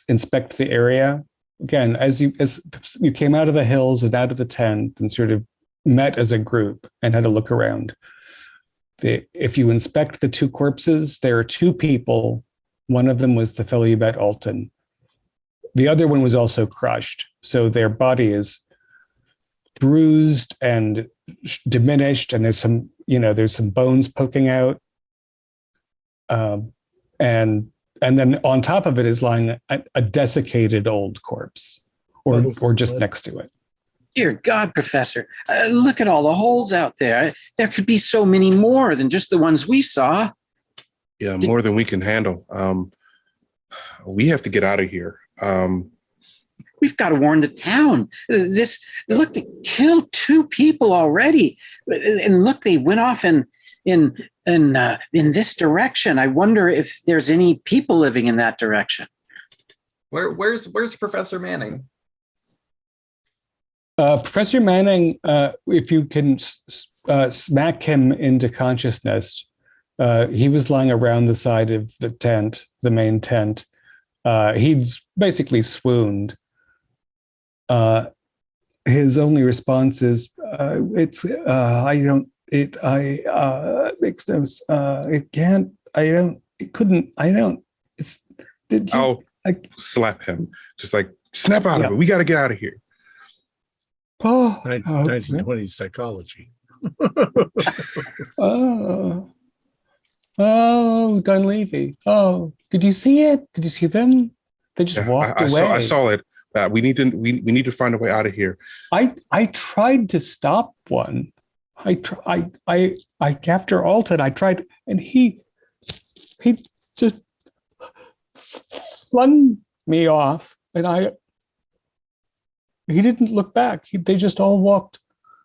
inspect the area, again, as you came out of the hills and out of the tent and sort of met as a group and had a look around, if you inspect the 2 corpses, there are 2 people. One of them was the fellow you met, Alton. The other one was also crushed. So their body is bruised and diminished, and there's some bones poking out. And then on top of it is lying a desiccated old corpse, or just next to it. Dear God, Professor, look at all the holes out there. There could be so many more than just the ones we saw. Yeah, more than we can handle. We have to get out of here. We've got to warn the town. Look, they killed 2 people already. And look, they went off in this direction. I wonder if there's any people living in that direction. Where's Professor Manning? Professor Manning, if you can smack him into consciousness, he was lying around the side of the tent, the main tent. He's basically swooned. His only response is, it makes no, it can't, I don't, it couldn't, I don't, it's, did you? I'll slap him. Just like, snap out of it. We got to get out of here. Oh, 1920s psychology. Oh, Dunleavy. Oh, did you see it? Did you see them? They just walked away. I saw it. We need to find a way out of here. I tried to stop one. I after Alton, I tried, and he just flung me off, and he didn't look back. They just all walked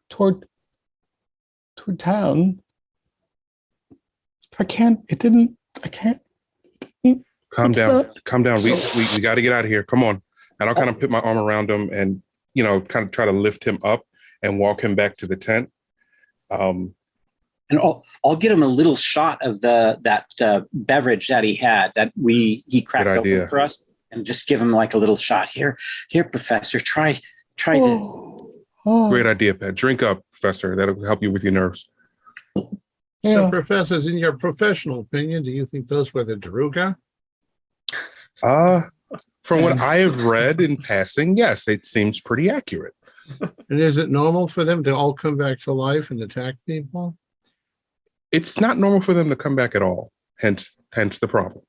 toward town. I can't. Calm down. We got to get out of here. Come on. And I'll kind of put my arm around him and, kind of try to lift him up and walk him back to the tent. And I'll get him a little shot of that beverage that he had that he cracked open for us, and just give him like a little shot. Here, Professor, try this. Oh. Great idea, Pat. Drink up, Professor. That'll help you with your nerves. Yeah. So, professors, in your professional opinion, do you think those were the Daruga? From what I have read in passing, yes, it seems pretty accurate. And is it normal for them to all come back to life and attack people? It's not normal for them to come back at all. Hence the problem.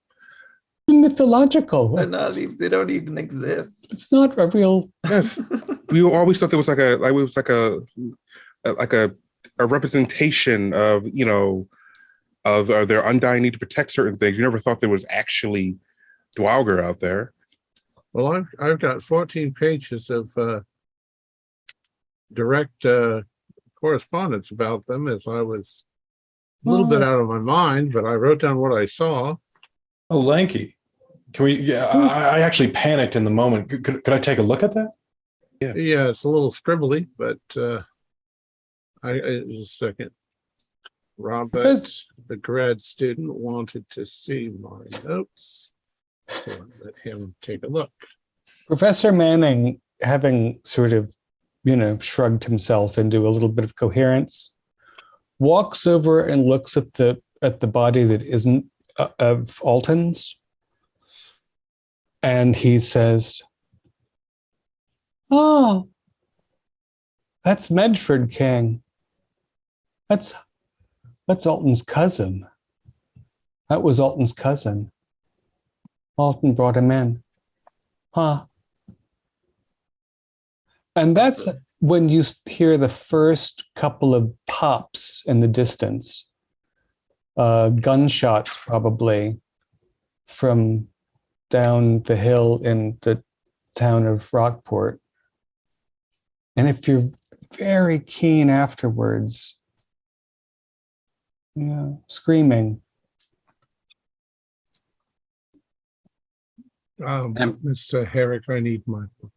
Mythological. They don't even exist. It's not a real. Yes, we always thought it was like a representation of of their undying need to protect certain things. You never thought there was actually Dwalger out there. Well, I've got 14 pages of direct correspondence about them, as I was a little bit out of my mind, but I wrote down what I saw. Oh, Lanky. Can we? Yeah, I actually panicked in the moment. Could I take a look at that? Yeah, it's a little scribbly, but just a second. Robert, the grad student, wanted to see my notes, so I let him take a look. Professor Manning, having sort of, shrugged himself into a little bit of coherence, walks over and looks at the body that isn't of Alton's, and he says, "Oh, that's Medford King. That's Alton's cousin. That was Alton's cousin. Alton brought him in. Huh." And that's when you hear the first couple of pops in the distance, gunshots probably from down the hill in the town of Rockport. And if you're very keen afterwards, screaming. Mr. Herrick, I need my book.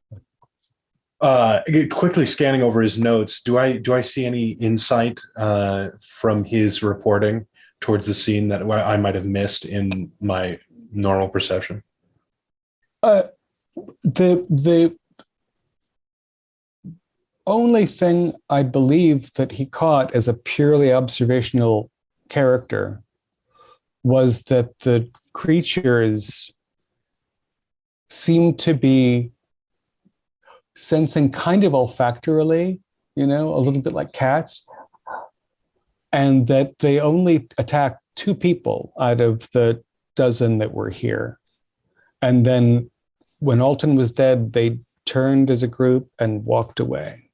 Quickly scanning over his notes, do I see any insight from his reporting towards the scene that I might have missed in my normal perception? The only thing I believe that he caught as a purely observational character was that the creatures seemed to be sensing kind of olfactorily, a little bit like cats, and that they only attacked 2 people out of the dozen that were here. And then when Alton was dead, they turned as a group and walked away.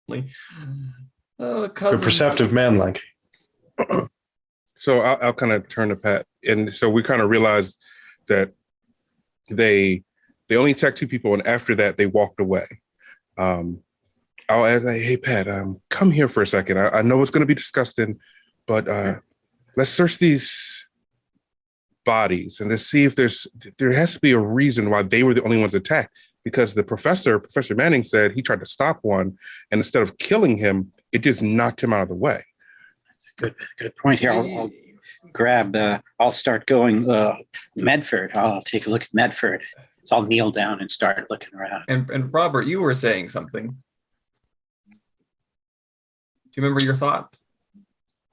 A Cousins. perceptive man, like. So I'll kind of turn to Pat, and so we kind of realized that they only attacked 2 people, and after that they walked away. I'll ask, like, hey Pat, come here for a second. I know it's going to be disgusting, but let's search these bodies and let's see if there has to be a reason why they were the only ones attacked. Because the Professor Manning said he tried to stop one, and instead of killing him, it just knocked him out of the way. Good point here. I'll start going Medford. I'll take a look at Medford. So I'll kneel down and start looking around. And Robert, you were saying something. Do you remember your thought?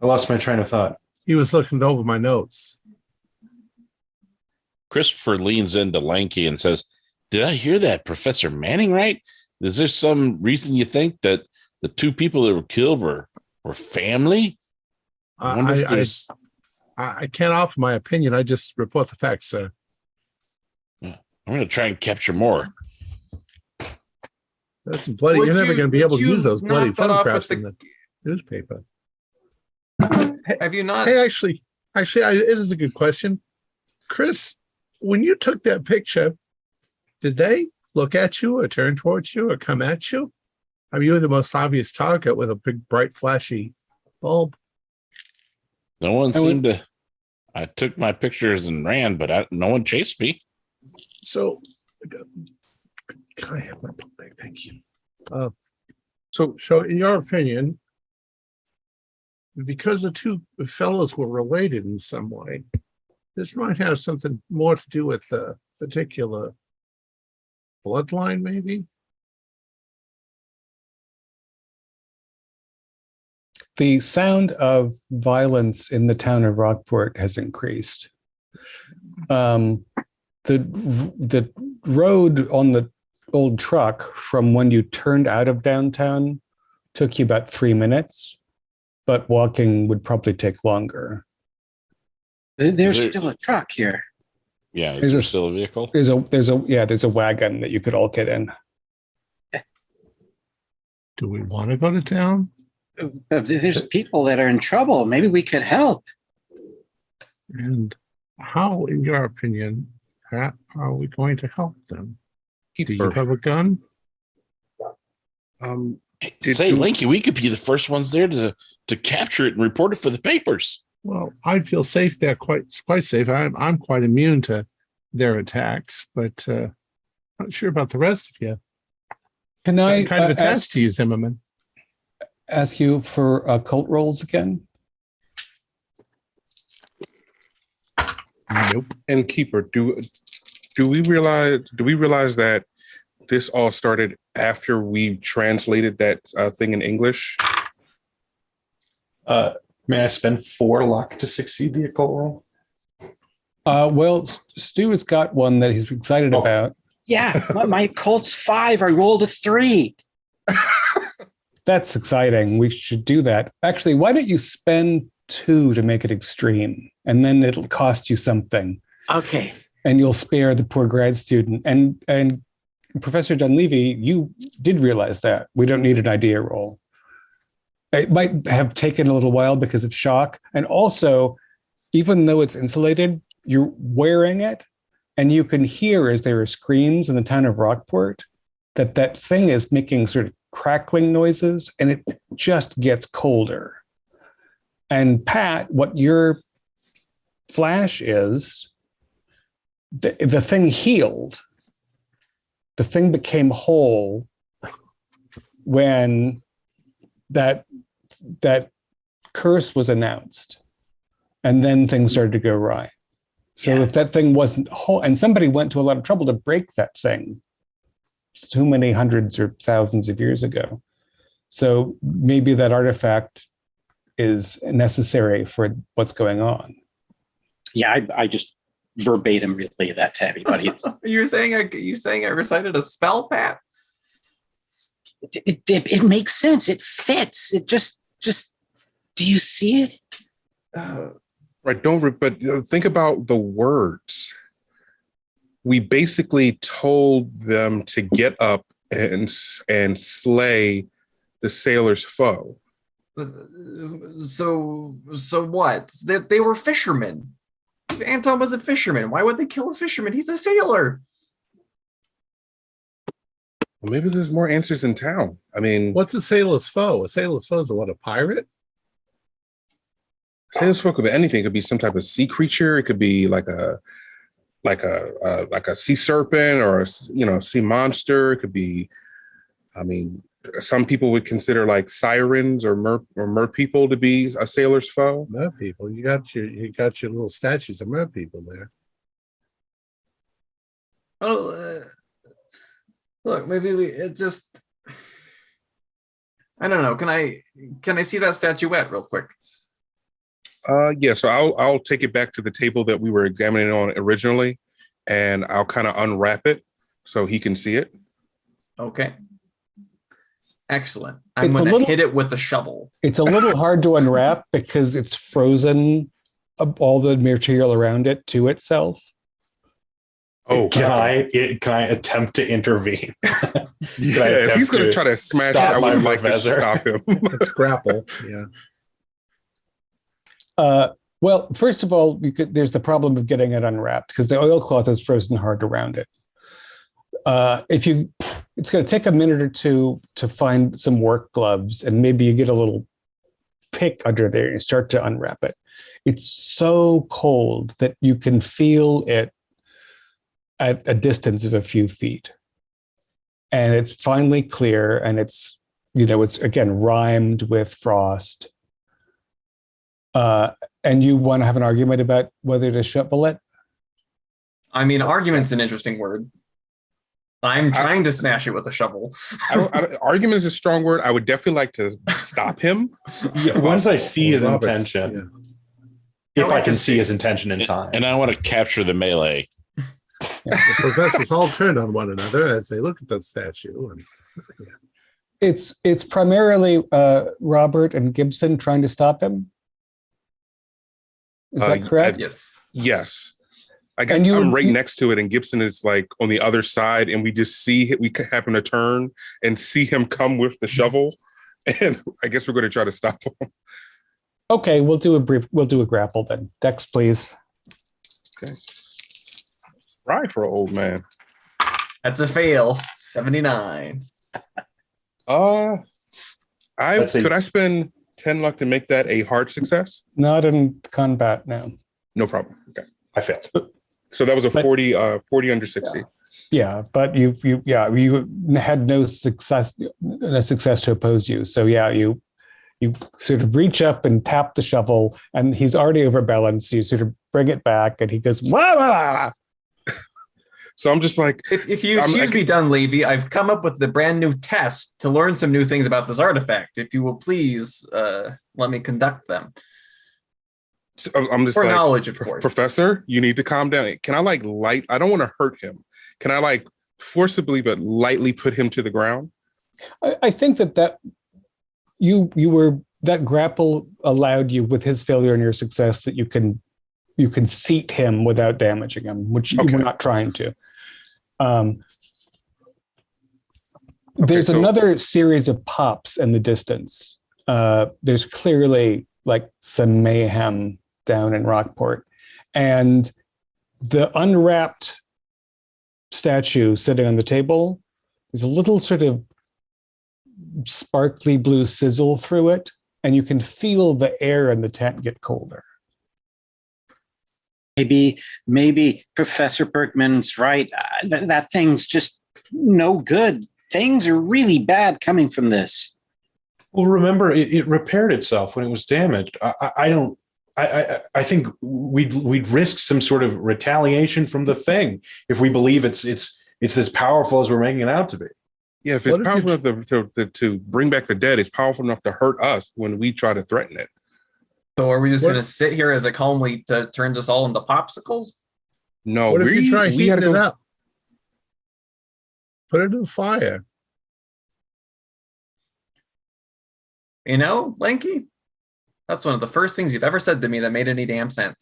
I lost my train of thought. He was looking over my notes. Christopher leans into Lanky and says, did I hear that Professor Manning right? Is there some reason you think that the 2 people that were killed were family? I can't offer my opinion. I just report the facts, sir. I'm going to try and capture more. That's bloody. You're never going to be able to use those bloody photographs in the newspaper. Have you not? Hey, actually, it is a good question. Chris, when you took that picture, did they look at you or turn towards you or come at you? I mean, you were the most obvious target with a big, bright, flashy bulb. No one seemed to. I took my pictures and ran, but no one chased me. So, can I have my book back? Thank you. So, in your opinion, because the 2 fellows were related in some way, this might have something more to do with the particular bloodline, maybe? The sound of violence in the town of Rockport has increased. The road on the old truck from when you turned out of downtown took you about 3 minutes, but walking would probably take longer. There's still a truck here. Yeah, is there still a vehicle? There's a wagon that you could all get in. Do we want to go to town? There's people that are in trouble. Maybe we could help. And how, in your opinion, Pat, are we going to help them? Do you have a gun? Lanky, we could be the first ones there to capture it and report it for the papers. Well, I feel safe there, quite safe. I'm quite immune to their attacks, but not sure about the rest of you. Can I I'm kind of attached to you, Zimmerman. Ask you for occult rolls again? Nope. And Keeper, do we realize that this all started after we translated that thing in English? May I spend 4 luck to succeed the occult roll? Well, Stu has got one that he's excited about. Yeah, my occult's 5. I rolled a 3. That's exciting. We should do that. Actually, why don't you spend 2 to make it extreme, and then it'll cost you something. Okay. And you'll spare the poor grad student. And Professor Dunleavy, you did realize that. We don't need an idea roll. It might have taken a little while because of shock. And also, even though it's insulated, you're wearing it, and you can hear as there are screams in the town of Rockport that thing is making sort of crackling noises, and it just gets colder. And Pat, what your flash is, the thing healed. The thing became whole when that curse was announced, and then things started to go awry. So if that thing wasn't whole, and somebody went to a lot of trouble to break that thing too many hundreds or thousands of years ago. So maybe that artifact is necessary for what's going on. Yeah, I just verbatim relay that to everybody. You saying I recited a spell, Pat? It makes sense. It fits. It just do you see it? Right. But think about the words. We basically told them to get up and slay the sailor's foe. So what? They were fishermen. Anton was a fisherman. Why would they kill a fisherman? He's a sailor. Well, maybe there's more answers in town. I mean, What's a sailor's foe? A sailor's foe is what, a pirate? sailor's foe could be anything. It could be some type of sea creature. It could be like a sea serpent or a sea monster. It could be, I mean, some people would consider like sirens or mer people to be a sailor's foe. Mer people. You got your little statues of mer people there. Oh, look, maybe it just. I don't know. Can I see that statuette real quick? Yeah. So I'll take it back to the table that we were examining on originally, and I'll kind of unwrap it so he can see it. Okay. Excellent. I'm going to hit it with a shovel. It's a little hard to unwrap because it's frozen all the material around it to itself. Oh, can I attempt to intervene? If he's going to try to smash it, I would like to stop him. Let's grapple. Yeah. Well, first of all, there's the problem of getting it unwrapped because the oilcloth is frozen hard around it. It's going to take a minute or two to find some work gloves, and maybe you get a little pick under there and start to unwrap it. It's so cold that you can feel it at a distance of a few feet. And it's finally clear, and it's again rhymed with frost. And you want to have an argument about whether to shovel it? I mean, argument's an interesting word. I'm trying to smash it with a shovel. Argument is a strong word. I would definitely like to stop him. Once I see his intention, if I can see his intention in time. And I want to capture the melee. The professors all turn on one another as they look at the statue. And, It's primarily Robert and Gibson trying to stop him. Is that correct? Yes. I guess I'm right next to it, and Gibson is like on the other side, and we just we happen to turn and see him come with the shovel, and I guess we're going to try to stop him. Okay, we'll do a grapple then. Dex, please. Okay. Right for an old man. That's a fail. 79. Could I spend 10 luck to make that a hard success? Not in combat now. No problem. Okay. I failed. So that was a 40 under 60. Yeah, but you had no success to oppose you. So yeah, you sort of reach up and tap the shovel, and he's already overbalanced. So you sort of bring it back, and he goes, wah, wah, wah. So I'm just like, if you excuse me, Dunleavy, I've come up with the brand new test to learn some new things about this artifact. If you will please let me conduct them. I'm just for like, knowledge, of course. Professor, you need to calm down. Can I I don't want to hurt him. Can I forcibly but lightly put him to the ground? I think that that grapple allowed you, with his failure and your success, that you can seat him without damaging him, which you were not trying to. There's another series of pops in the distance. There's clearly like some mayhem down in Rockport, and the unwrapped statue sitting on the table, there's a little sort of sparkly blue sizzle through it, and you can feel the air in the tent get colder. Maybe Professor Bergman's right. That thing's just no good. Things are really bad coming from this. Well, remember, it repaired itself when it was damaged. I think we'd risk some sort of retaliation from the thing if we believe it's as powerful as we're making it out to be. Yeah, if it's powerful enough to bring back the dead, it's powerful enough to hurt us when we try to threaten it. So are we just going to sit here as it calmly turns us all into popsicles? No, what if you try heating it up? Put it in the fire. You know, Lanky, that's one of the first things you've ever said to me that made any damn sense.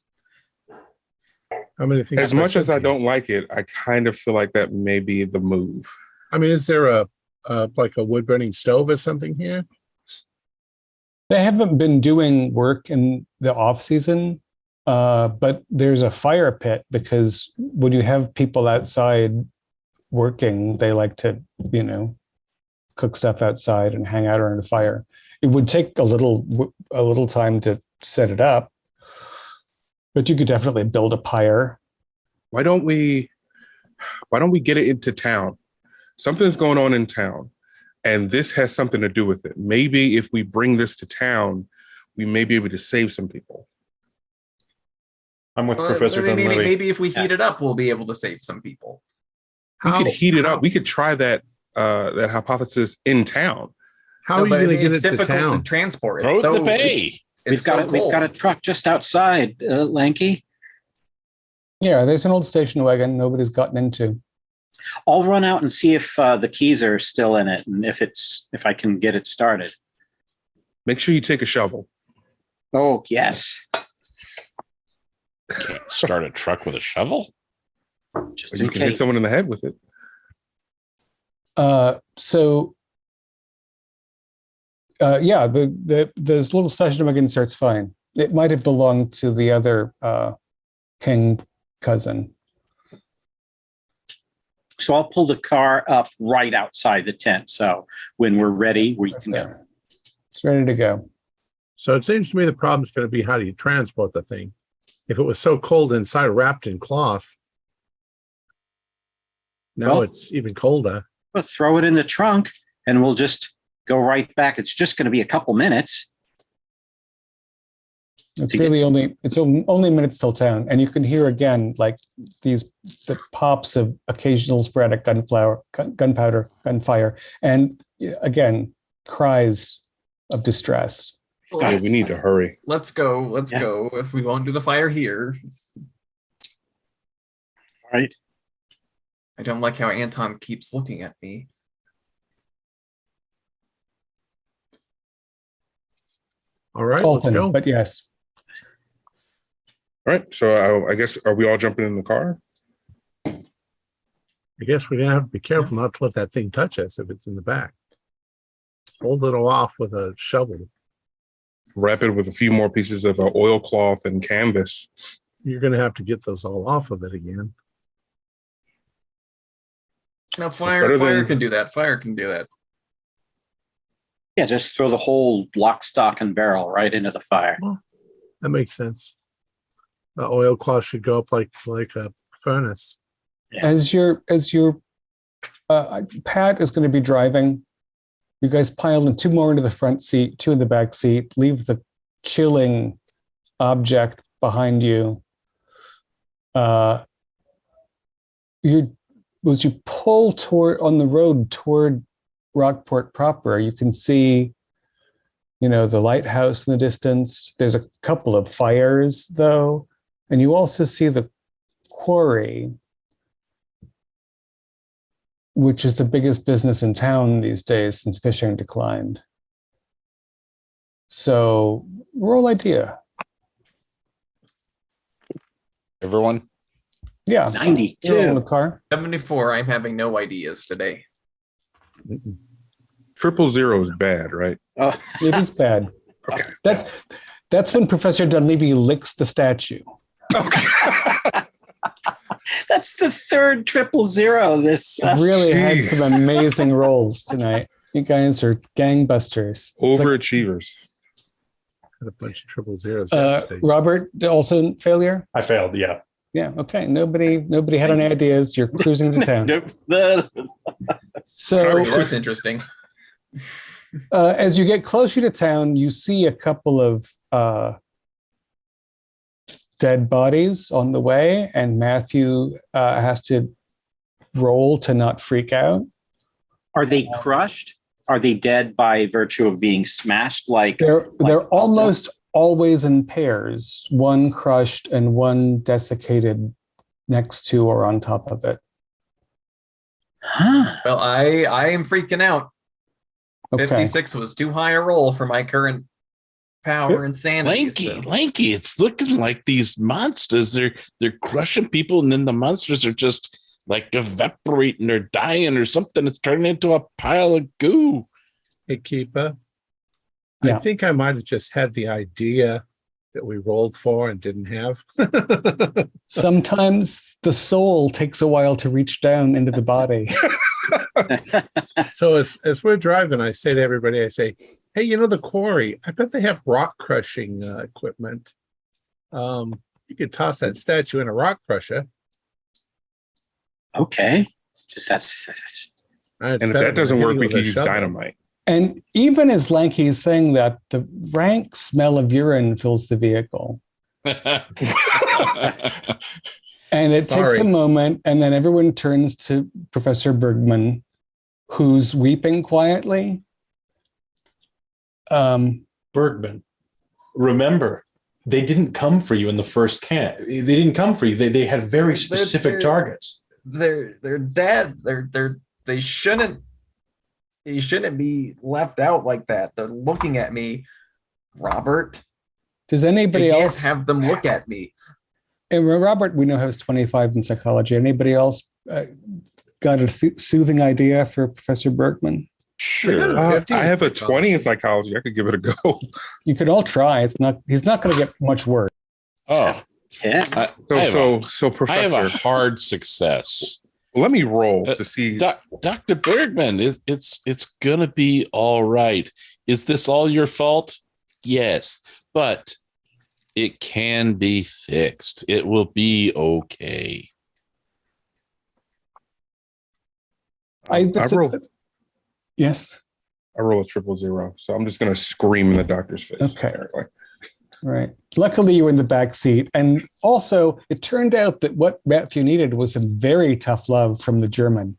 How many things? As much as I don't like it, I kind of feel like that may be the move. I mean, is there a like a wood burning stove or something here? They haven't been doing work in the off season, but there's a fire pit because when you have people outside working, they like to, cook stuff outside and hang out around a fire. It would take a little time to set it up, but you could definitely build a pyre. Why don't we get it into town? Something's going on in town, and this has something to do with it. Maybe if we bring this to town, we may be able to save some people. I'm with Professor Dunleavy. Maybe if we heat it up, we'll be able to save some people. We could heat it up. We could try that hypothesis in town. How are you going to get it to difficult town? to transport. Throw it in the bay. We've got a truck just outside, Lanky. Yeah, there's an old station wagon nobody's gotten into. I'll run out and see if the keys are still in it and if I can get it started. Make sure you take a shovel. Oh, yes. Can't start a truck with a shovel? Just You in can hit case. someone in the head with it. This little station wagon starts fine. It might have belonged to the other king cousin. So I'll pull the car up right outside the tent. So when we're ready, we can go. There. It's ready to go. So it seems to me the problem is going to be how do you transport the thing? If it was so cold inside, wrapped in cloth, now it's even colder. We'll throw it in the trunk and we'll just go right back. It's just going to be a couple minutes. It's really only minutes till town, and you can hear again like the pops of occasional sporadic gunpowder, gunfire, and again cries of distress. Yeah, we need to hurry. Let's go. Let's go. If we won't do the fire here. All right. I don't like how Anton keeps looking at me. All right, Alton, let's go. but yes. All right. So I guess, are we all jumping in the car? I guess we're going to have to be careful not to let that thing touch us if it's in the back. Hold it off with a shovel. Wrap it with a few more pieces of oilcloth and canvas. You're going to have to get those all off of it again. No, better fire than- can do that. Fire can do that. Yeah, just throw the whole lock, stock, and barrel right into the fire. That makes sense. The oilcloth should go up like a furnace. Yeah. As your Pat is going to be driving, you guys pile in two more into the front seat, two in the back seat, leave the chilling object behind you. As you pull on the road toward Rockport proper, you can see, the lighthouse in the distance. There's a couple of fires though, and you also see the quarry, which is the biggest business in town these days since fishing declined. So roll idea. Everyone? Yeah. 92. Roll in the car. 74. I'm having no ideas today. 000 is bad, right? Oh, It is bad. Okay. That's when Professor Dunleavy licks the statue. that's the third 000 this. Really had Jeez. some amazing rolls tonight. You guys are gangbusters. Overachievers. Had a bunch of 000s yesterday. Robert, also failure? I failed. Yeah. Yeah. Okay. Nobody had any ideas. You're cruising to town. Nope. So That's interesting. as you get closer to town, you see a couple of dead bodies on the way, and Matthew has to roll to not freak out. Are they crushed? Are they dead by virtue of being smashed? They're almost always in pairs, one crushed and one desiccated next to or on top of it. Huh. Well, I am freaking out. Okay. 56 was too high a roll for my current power and sanity. Lanky, it's looking like these monsters. They're crushing people, and then the monsters are just like evaporating or dying or something. It's turning into a pile of goo. Hey, Keepa. Yeah. I think I might have just had the idea that we rolled for and didn't have. Sometimes the soul takes a while to reach down into the body. So as we're driving, I say to everybody, I say, hey, the quarry, I bet they have rock crushing equipment. You could toss that statue in a rock crusher. Okay. Just that's And if that doesn't work, we can use dynamite. And even as Lanky is saying that, the rank smell of urine fills the vehicle. And it takes a moment, and then everyone turns to Professor Bergman, who's weeping quietly. Bergman, remember, they didn't come for you in the first camp. They didn't come for you. They had very specific targets. They're dead. They shouldn't be left out like that. They're looking at me, Robert. Does anybody else have them look at me? And Robert, we know, has 25 in psychology. Anybody else got a soothing idea for Professor Bergman? Sure. I have a 20 in psychology. I could give it a go. You could all try. He's not going to get much worse. Oh, yeah. So Professor, I have a hard success. Let me roll to see. Dr. Bergman, it's gonna be all right. Is this all your fault? Yes, but it can be fixed. It will be okay. I roll. Yes. I roll a 000, so I'm just going to scream in the doctor's face. Okay. Apparently. Right. Luckily, you were in the back seat. And also, it turned out that what Matthew needed was some very tough love from the German,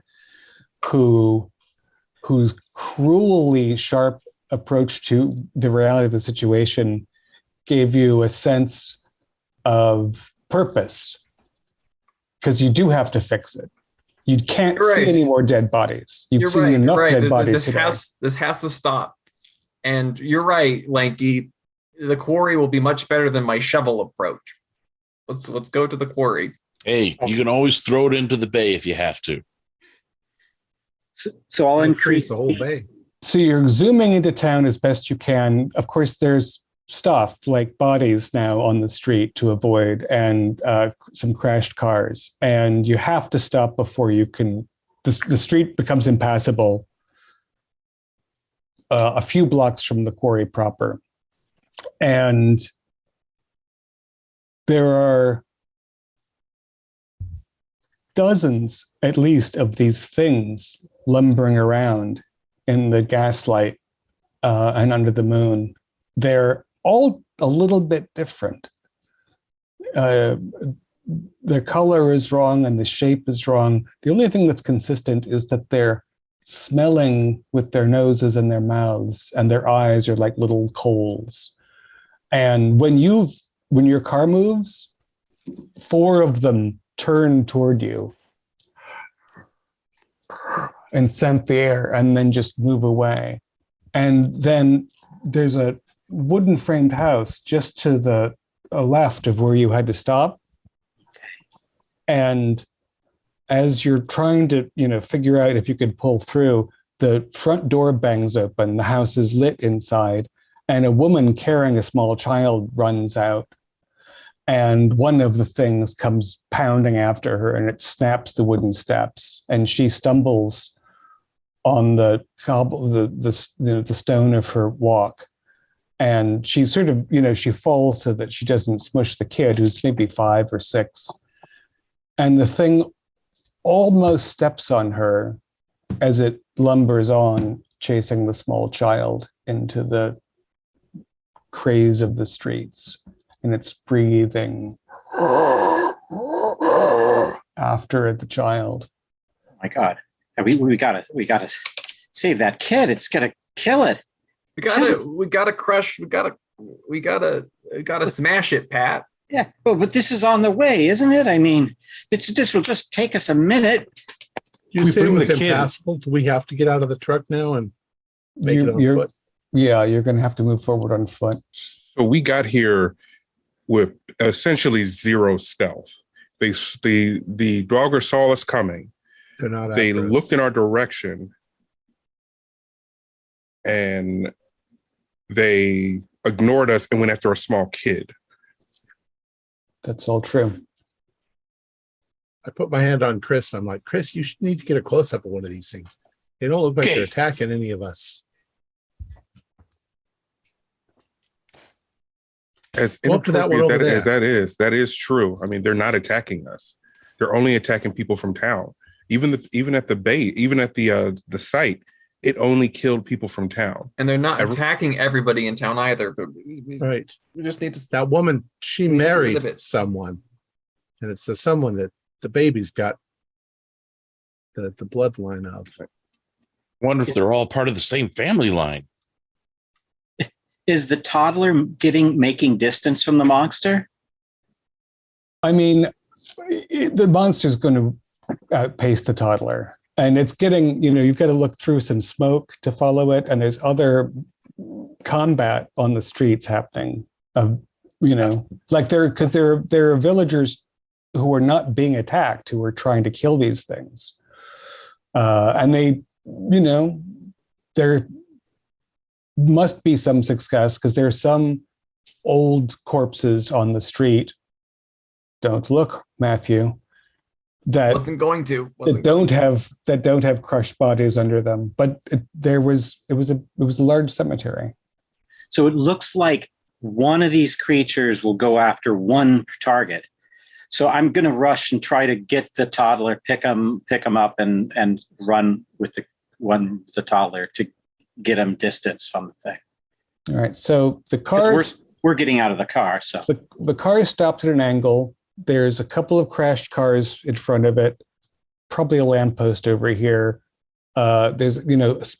whose cruelly sharp approach to the reality of the situation gave you a sense of purpose, because you do have to fix it. You can't see any more dead bodies. You've seen enough dead bodies today. This has to stop. And you're right, Lanky. The quarry will be much better than my shovel approach. Let's go to the quarry. Hey, you can always throw it into the bay if you have to. So I'll increase the whole bay. So you're zooming into town as best you can. Of course, there's stuff like bodies now on the street to avoid, and some crashed cars. And you have to stop before you can. The street becomes impassable a few blocks from the quarry proper. And there are dozens, at least, of these things lumbering around in the gaslight and under the moon. They're all a little bit different. Their color is wrong and the shape is wrong. The only thing that's consistent is that they're smelling with their noses and their mouths, and their eyes are like little coals. And when your car moves, 4 of them turn toward you and scent the air and then just move away. And then there's a wooden framed house just to the left of where you had to stop. And as you're trying to, figure out if you could pull through, the front door bangs open, the house is lit inside, and a woman carrying a small child runs out. And one of the things comes pounding after her, and it snaps the wooden steps, and she stumbles on the stone of her walk. And she sort of, she falls so that she doesn't smush the kid, who's maybe 5 or 6. And the thing almost steps on her as it lumbers on, chasing the small child into the craze of the streets. And it's breathing after the child. Oh my God. We gotta save that kid. It's gonna kill it. We gotta smash it, Pat. Yeah, but this is on the way, isn't it? I mean, this will just take us a minute. You say it was impassable. Do we have to get out of the truck now and make it on foot? Yeah, you're going to have to move forward on foot. So we got here with essentially 0 stealth. The Draugr saw us coming. They're not. They after us. looked in our direction, and they ignored us and went after a small kid. That's all true. I put my hand on Chris. I'm like, Chris, you need to get a close up of one of these things. They don't look like Okay. they're attacking any of us. As Go up to that one inappropriate over as that is true. I mean, they're not attacking us. They're only attacking people from town. Even at the base, even at the site, it only killed people from town. And they're not attacking everybody in town either. But Right. we just need to. That woman, she We need to married live it. someone. And it's the someone that the baby's got the bloodline of. Wonder if they're all part of the same family line. Is the toddler making distance from the monster? I mean, the monster's going to outpace the toddler. And it's getting, you've got to look through some smoke to follow it. And there's other combat on the streets happening. Like because there are villagers who are not being attacked, who are trying to kill these things. And they, there must be some success because there are some old corpses on the street. Don't look, Matthew. That Wasn't going to. don't have crushed bodies under them. But it was a large cemetery. So it looks like one of these creatures will go after one target. So I'm going to rush and try to get the toddler, pick him up, and run with the toddler to get him distance from the thing. All right. So the car, we're getting out of the car. So the car is stopped at an angle. There's a couple of crashed cars in front of it. Probably a lamppost over here. There's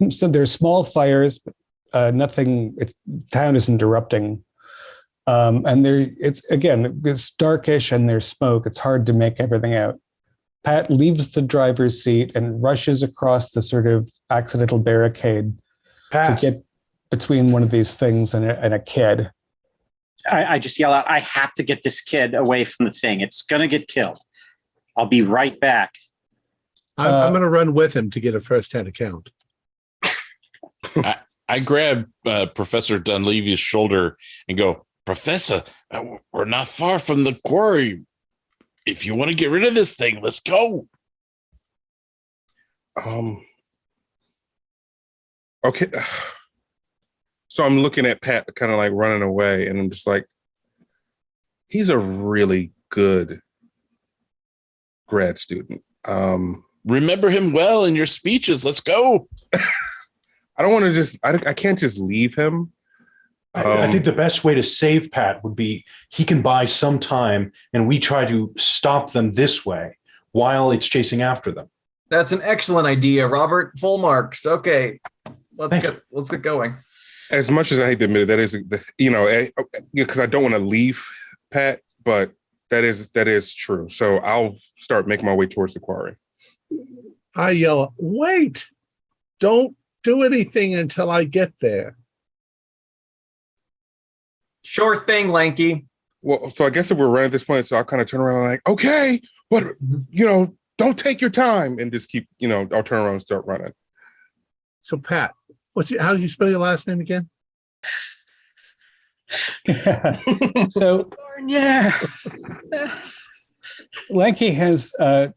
so there's small fires, but nothing. Town isn't erupting. And it's darkish and there's smoke. It's hard to make everything out. Pat leaves the driver's seat and rushes across the sort of accidental barricade to get between one of these things and a kid. I just yell out, I have to get this kid away from the thing. It's going to get killed. I'll be right back. I'm going to run with him to get a first-hand account. I grab Professor Dunleavy's shoulder and go, Professor, we're not far from the quarry. If you want to get rid of this thing, let's go. Okay. So I'm looking at Pat kind of like running away, and I'm just like, he's a really good grad student. Remember him well in your speeches. Let's go. I don't want to I can't just leave him. I think the best way to save Pat would be he can buy some time and we try to stop them this way while it's chasing after them. That's an excellent idea, Robert. Full marks. Okay, let's get going. As much as I hate to admit it, that is, because I don't want to leave Pat, but that is true. So I'll start making my way towards the quarry. I yell, wait, don't do anything until I get there. Sure thing, Lanky. Well, so I guess if we're right at this point, so I'll kind of turn around and like, okay, but, don't take your time and just keep, I'll turn around and start running. So Pat, how do you spell your last name again? So yeah. Lanky has a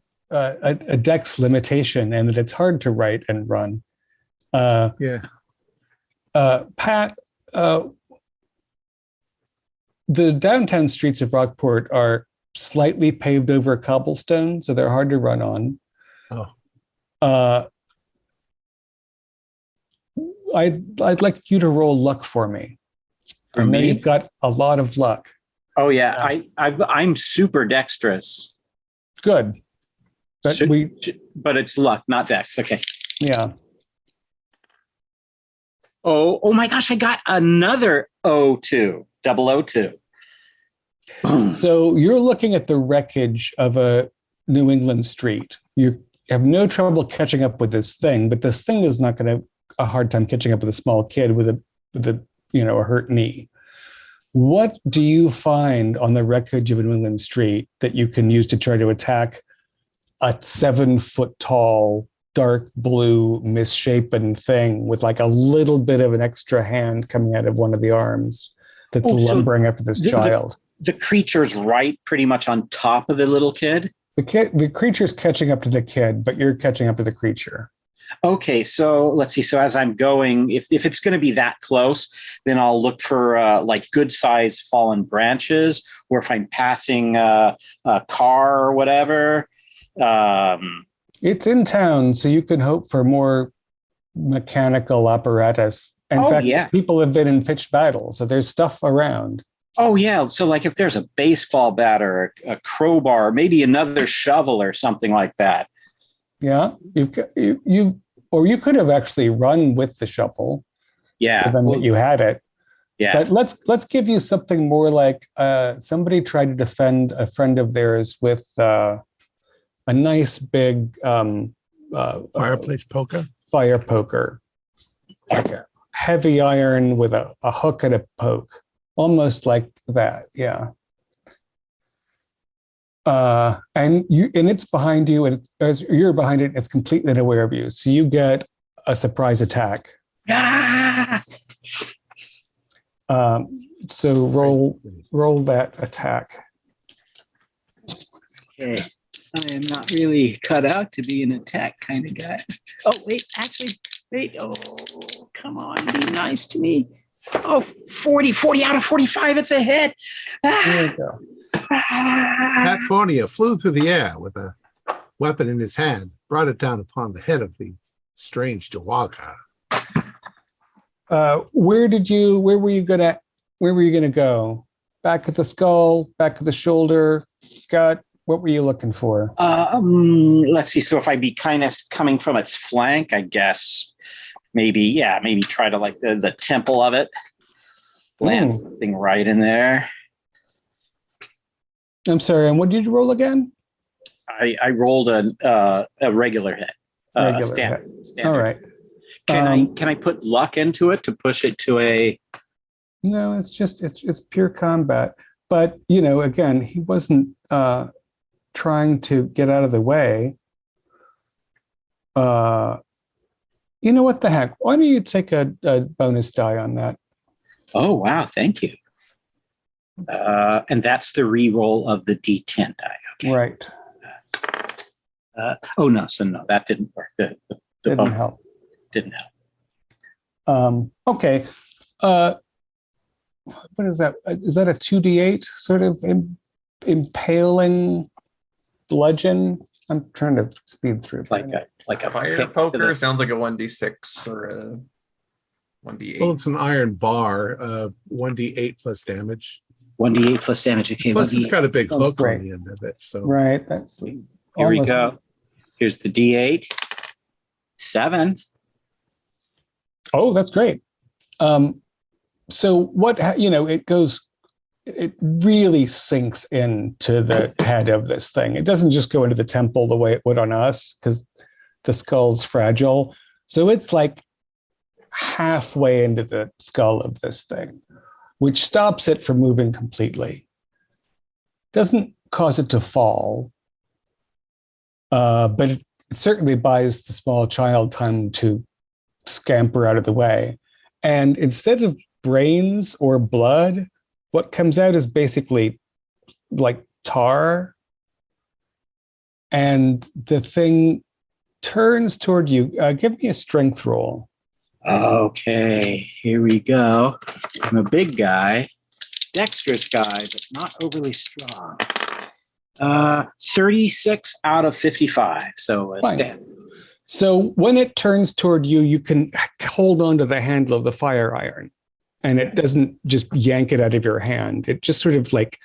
dex limitation and that it's hard to write and run. Yeah. Pat, the downtown streets of Rockport are slightly paved over cobblestone, so they're hard to run on. Oh. I'd like you to roll luck for me. I know you've got a lot of luck. Oh yeah, I'm super dexterous. Good. But it's luck, not dex. Okay. Yeah. Oh my gosh, I got another 0-2. 002. So you're looking at the wreckage of a New England street. You have no trouble catching up with this thing, but this thing is not going to have a hard time catching up with a small kid with a hurt knee. What do you find on the wreckage of a New England street that you can use to try to attack a 7-foot tall, dark blue, misshapen thing with like a little bit of an extra hand coming out of one of the arms that's lumbering up to this child? The creature's right pretty much on top of the little kid? The creature's catching up to the kid, but you're catching up to the creature. Okay, so let's see. So as I'm going, if it's going to be that close, then I'll look for like good size fallen branches, or if I'm passing a car or whatever. It's in town, so you can hope for more mechanical apparatus. In fact, people have been in pitched battle, so there's stuff around. Oh, yeah. So like if there's a baseball bat or a crowbar, maybe another shovel or something like that. Yeah, or you could have actually run with the shovel. Yeah, given that you had it. Yeah, but let's give you something more like somebody tried to defend a friend of theirs with a nice big fireplace poker. Fire poker, like a heavy iron with a hook and a poke, almost like that. Yeah. And it's behind you, and as you're behind it, it's completely unaware of you. So you get a surprise attack. Ah! So roll that attack. Okay, I am not really cut out to be an attack kind of guy. Oh wait, oh come on, be nice to me. Oh, 40 out of 45, it's a hit. There you go. Pat Fornia flew through the air with a weapon in his hand, brought it down upon the head of the strange Jawaka. Where were you gonna go? Back at the skull, back at the shoulder, gut? What were you looking for? Let's see. So if I'd be kind of coming from its flank, I guess maybe try to like the temple of it. Land something right in there. I'm sorry, and what did you roll again? I rolled a regular hit. Standard. All right. Can I put luck into it to push it to a? No, it's pure combat. But again, he wasn't trying to get out of the way. What the heck? Why don't you take a bonus die on that? Oh wow! Thank you. And that's the re-roll of the D10 die. Okay. Right. No, that didn't work. The didn't help. Didn't help. Okay. What is that? Is that a 2d8 sort of impaling bludgeon? I'm trying to speed through. Like a fire poker sounds like a 1d6 or a 1d8. Well, it's an iron bar, 1d8 plus damage. 1d8 plus damage. Okay. Plus, it's got a big hook great. on the end of it. So right. That's here we go. Here's the D8. 7. Oh, that's great. So what it really sinks into the head of this thing. It doesn't just go into the temple the way it would on us because the skull's fragile. So it's like halfway into the skull of this thing, which stops it from moving completely. Doesn't cause it to fall, but it certainly buys the small child time to scamper out of the way. And instead of brains or blood, what comes out is basically like tar. And the thing turns toward you. Give me a strength roll. Okay, here we go. I'm a big guy, dexterous guy, but not overly strong. 36 out of 55, so a standard. So when it turns toward you, you can hold on to the handle of the fire iron, and it doesn't just yank it out of your hand. It just sort of like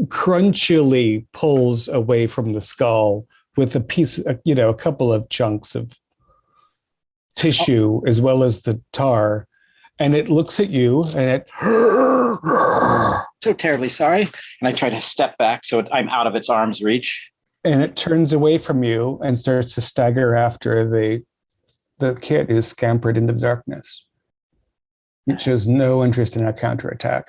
crunchily pulls away from the skull with a piece, a couple of chunks of tissue as well as the tar, and it looks at you and it so terribly sorry, and I try to step back so I'm out of its arm's reach, and it turns away from you and starts to stagger after the kid who's scampered into the darkness. It shows no interest in a counterattack.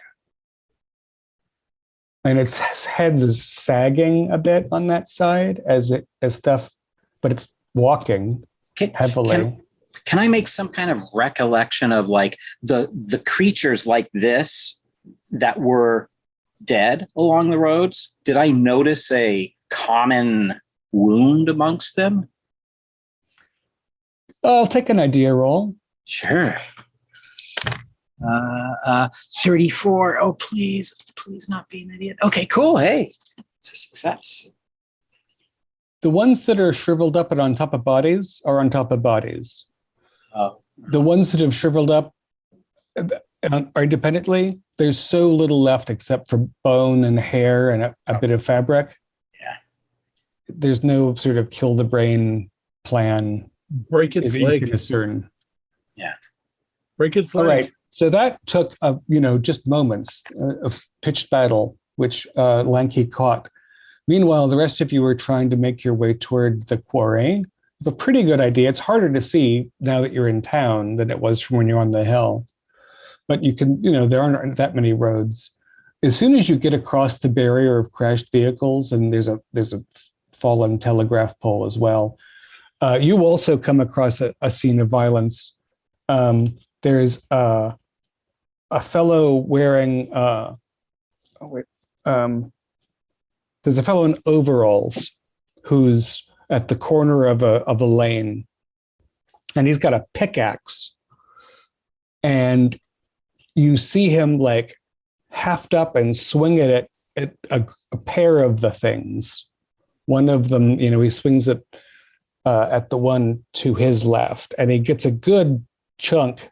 And its head is sagging a bit on that side as stuff, but it's walking heavily. Can I make some kind of recollection of like the creatures like this that were dead along the roads? Did I notice a common wound amongst them? I'll take an idea roll. Sure. 34. Oh, please not be an idiot. Okay, cool. Hey, it's a success. The ones that are shriveled up and on top of bodies are on top of bodies. Oh. The ones that have shriveled up are independently, there's so little left except for bone and hair and a bit of fabric. Yeah. There's no sort of kill the brain plan. Break its leg. Yeah. Break its leg. All right. So that took, just moments of pitched battle, which Lanky caught. Meanwhile, the rest of you were trying to make your way toward the quarry. A pretty good idea. It's harder to see now that you're in town than it was from when you're on the hill. But you can, there aren't that many roads. As soon as you get across the barrier of crashed vehicles, and there's a fallen telegraph pole as well, you also come across a scene of violence. There's a fellow wearing there's a fellow in overalls who's at the corner of a lane, and he's got a pickaxe, and you see him like haft up and swing it at a pair of the things. One of them, he swings it at the one to his left, and he gets a good chunk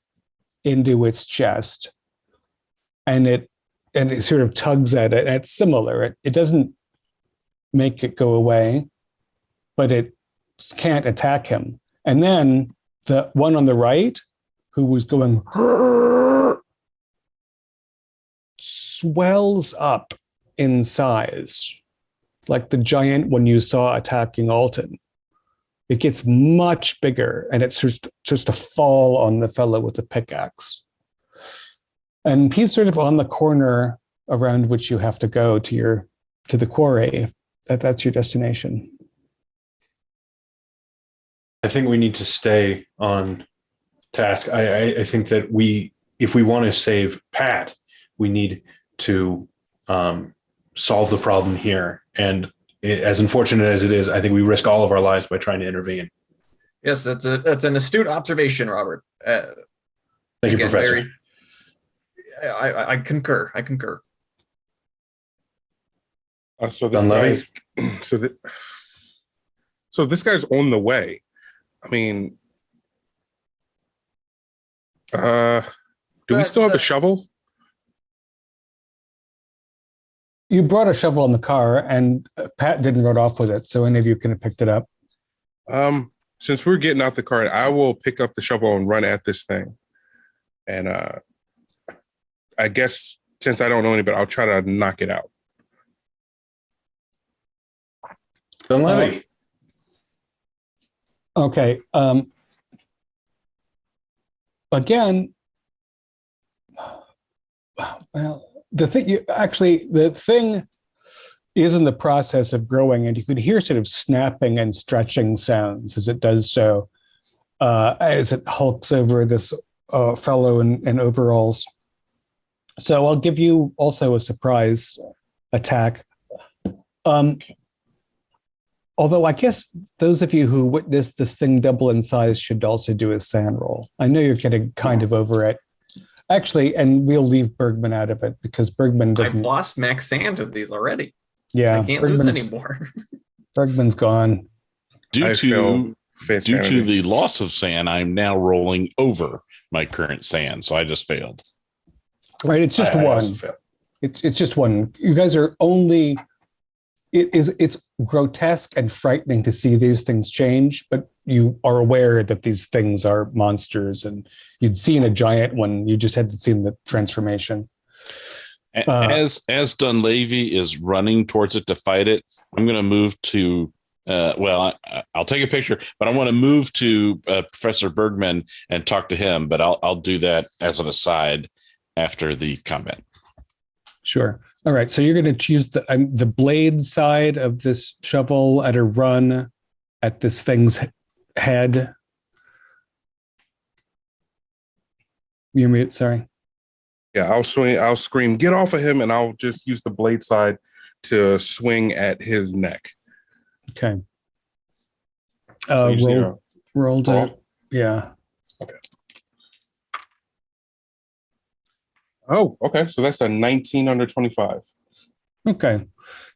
into its chest, and it sort of tugs at it. And it's similar. It doesn't make it go away, but it can't attack him. And then the one on the right, who was going, swells up in size, like the giant one you saw attacking Alton. It gets much bigger, and it's just a fall on the fellow with the pickaxe. And he's sort of on the corner around which you have to go to the quarry. That's your destination. I think we need to stay on task. I think that if we want to save Pat, we need to solve the problem here. And as unfortunate as it is, I think we risk all of our lives by trying to intervene. Yes, that's an astute observation, Robert. Thank you, Professor. I concur. So this guy's on the way. I mean, do we still have the shovel? You brought a shovel in the car, and Pat didn't run off with it, so any of you can have picked it up. Since we're getting out the car, I will pick up the shovel and run at this thing. And I guess since I don't know anybody, I'll try to knock it out. Dunleavy. Okay. Again, well, the thing is in the process of growing, and you could hear sort of snapping and stretching sounds as it does so, as it hulks over this fellow in overalls. So I'll give you also a surprise attack. Although I guess those of you who witnessed this thing double in size should also do a sand roll. I know you're getting kind of over it. Actually, and we'll leave Bergman out of it because Bergman doesn't. I've lost max sand of these already. Yeah, I can't lose anymore. Bergman's gone. Due to the loss of sand, I'm now rolling over my current sand, so I just failed. Right, it's just one. It's just one. You guys are only. It's grotesque and frightening to see these things change, but you are aware that these things are monsters, and you'd seen a giant one. You just hadn't seen the transformation. As Dunleavy is running towards it to fight it, I'm going to move to I'll take a picture, but I want to move to Professor Bergman and talk to him. But I'll do that as an aside after the combat. Sure. All right. So you're going to choose the blade side of this shovel at a run at this thing's head. You're mute. Sorry. Yeah, I'll scream, get off of him, and I'll just use the blade side to swing at his neck. Okay. Roll to, yeah. Okay. Oh, okay. So that's a 19 under 25. Okay.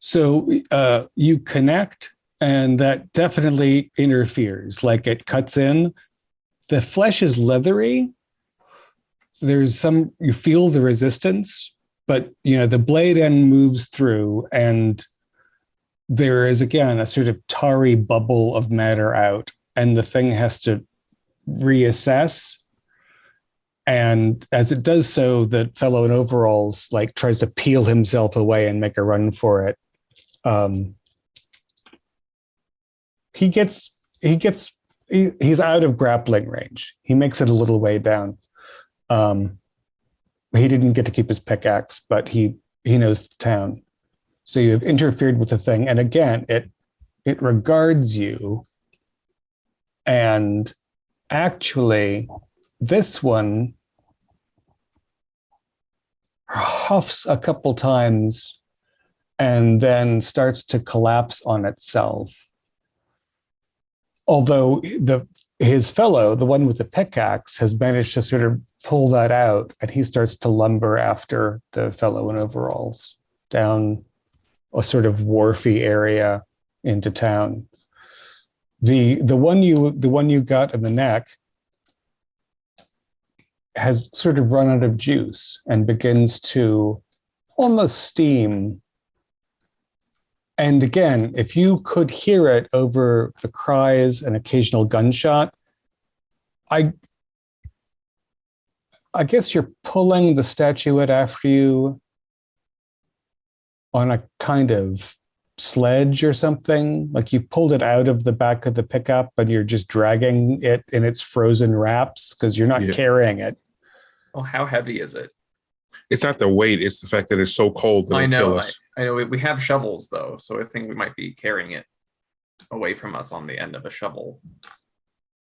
So you connect, and that definitely interferes. Like it cuts in. The flesh is leathery. There's you feel the resistance, but the blade end moves through, and there is again a sort of tarry bubble of matter out, and the thing has to reassess. And as it does so, the fellow in overalls tries to peel himself away and make a run for it. He's out of grappling range. He makes it a little way down. He didn't get to keep his pickaxe, but he knows the town. So you have interfered with the thing, and again, it regards you. And actually, this one huffs a couple times and then starts to collapse on itself. Although his fellow, the one with the pickaxe, has managed to sort of pull that out, and he starts to lumber after the fellow in overalls down a sort of wharfy area into town. The one you got in the neck has sort of run out of juice and begins to almost steam. And again, if you could hear it over the cries and occasional gunshot, I guess you're pulling the statuette after you on a kind of sledge or something. Like you pulled it out of the back of the pickup, but you're just dragging it in its frozen wraps because you're not carrying it. Well, how heavy is it? It's not the weight; it's the fact that it's so cold that I it'll know. kill us. I know. We have shovels though, so I think we might be carrying it away from us on the end of a shovel.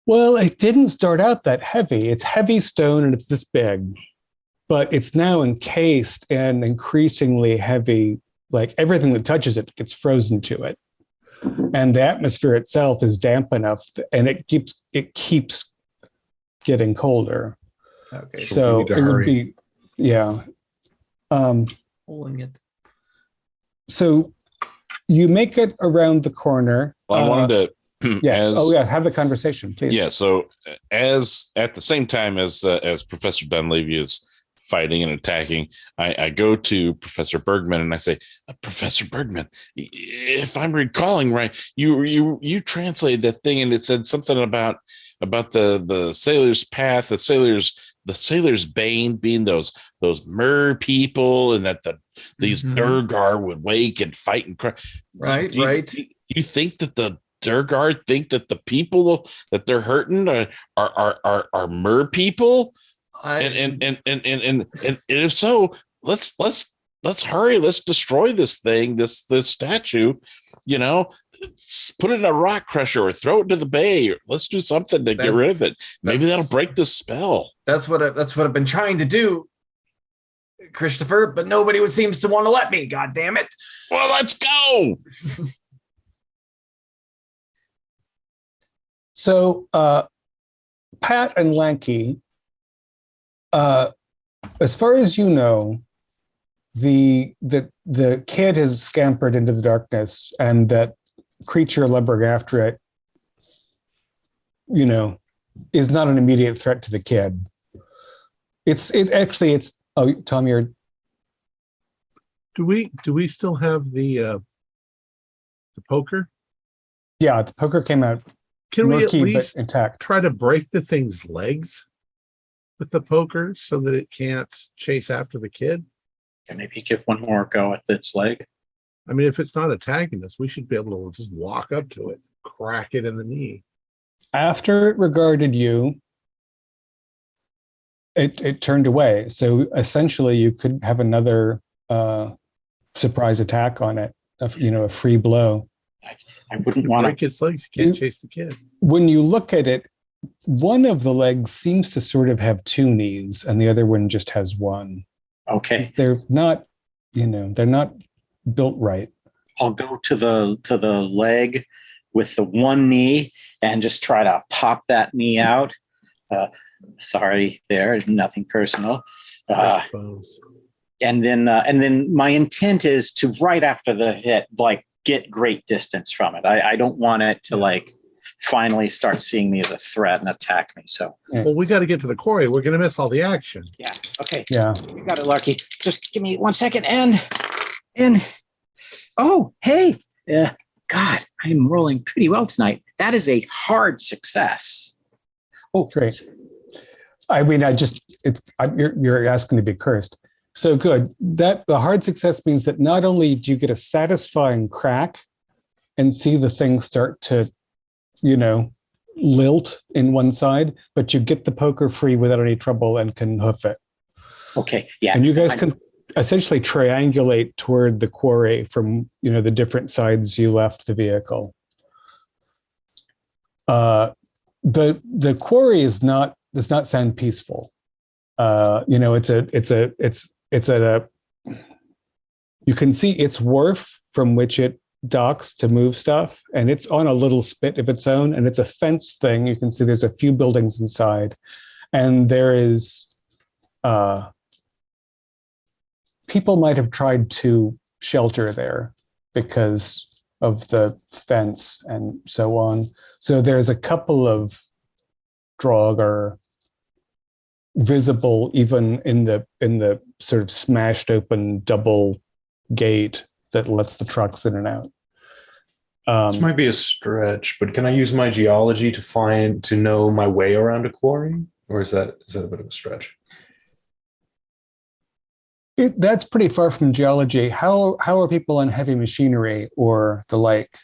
Well, it didn't start out that heavy. It's heavy stone and it's this big, but it's now encased in increasingly heavy, like everything that touches it gets frozen to it. And the atmosphere itself is damp enough and it keeps getting colder. Okay. So it would be, yeah. Pulling it. So you make it around the corner. Well, I wanted to. Yes. Have the conversation, please. Yeah. So as at the same time as Professor Dunleavy is fighting and attacking, I go to Professor Bergman and I say, Professor Bergman, if I'm recalling right, you translated that thing and it said something about the sailor's path, the sailor's bane being those mer people, and that these Durgar would wake and fight and cry. Right. Do you think that the Durgar think that the people that they're hurting are mer people? And if so, let's hurry. Let's destroy this thing, this statue. Put it in a rock crusher or throw it to the bay. Or let's do something to get rid of it. Maybe that'll break the spell. That's what I've been trying to do, Christopher. But nobody seems to want to let me. God damn it! Well, let's go. So, Pat and Lanky, as far as you know, the kid has scampered into the darkness, and that creature lumbering after it, is not an immediate threat to the kid. It's oh, Tom, you're. Do we still have the poker? Yeah, the poker came out. Can we at least intact try to break the thing's legs with the poker so that it can't chase after the kid? Can maybe give one more go at its leg? I mean, if it's not attacking us, we should be able to just walk up to it, crack it in the knee. After it regarded you, it turned away. So essentially, you could have another surprise attack on it. A free blow. I wouldn't want Break to. its legs. You can't chase the kid. When you look at it, one of the legs seems to sort of have two knees, and the other one just has one. Okay, They're not, they're not built right. I'll go to the leg with the one knee and just try to pop that knee out. Sorry, there, nothing personal. And then my intent is to, right after the hit, like, get great distance from it. I don't want it to like finally start seeing me as a threat and attack me. So well, we got to get to the quarry. We're going to miss all the action. yeah, okay, Yeah. you got it, Larky. Just give me 1 second. And oh, hey, God, I'm rolling pretty well tonight. That is a hard success. Oh, Great. I mean, you're asking to be cursed. So good. That the hard success means that not only do you get a satisfying crack and see the thing start to, lilt in one side, but you get the poker free without any trouble and can hoof it. okay, yeah. And you guys can essentially triangulate toward the quarry from, the different sides you left the vehicle. The quarry does not sound peaceful. You can see its wharf from which it docks to move stuff, and it's on a little spit of its own, and it's a fenced thing. You can see there's a few buildings inside, and there is people might have tried to shelter there because of the fence and so on. So there's a couple of Draugr visible even in the sort of smashed open double gate that lets the trucks in and out. This might be a stretch, but can I use my geology to know my way around a quarry, or is that a bit of a stretch? That's pretty far from geology. How are people on heavy machinery or the like?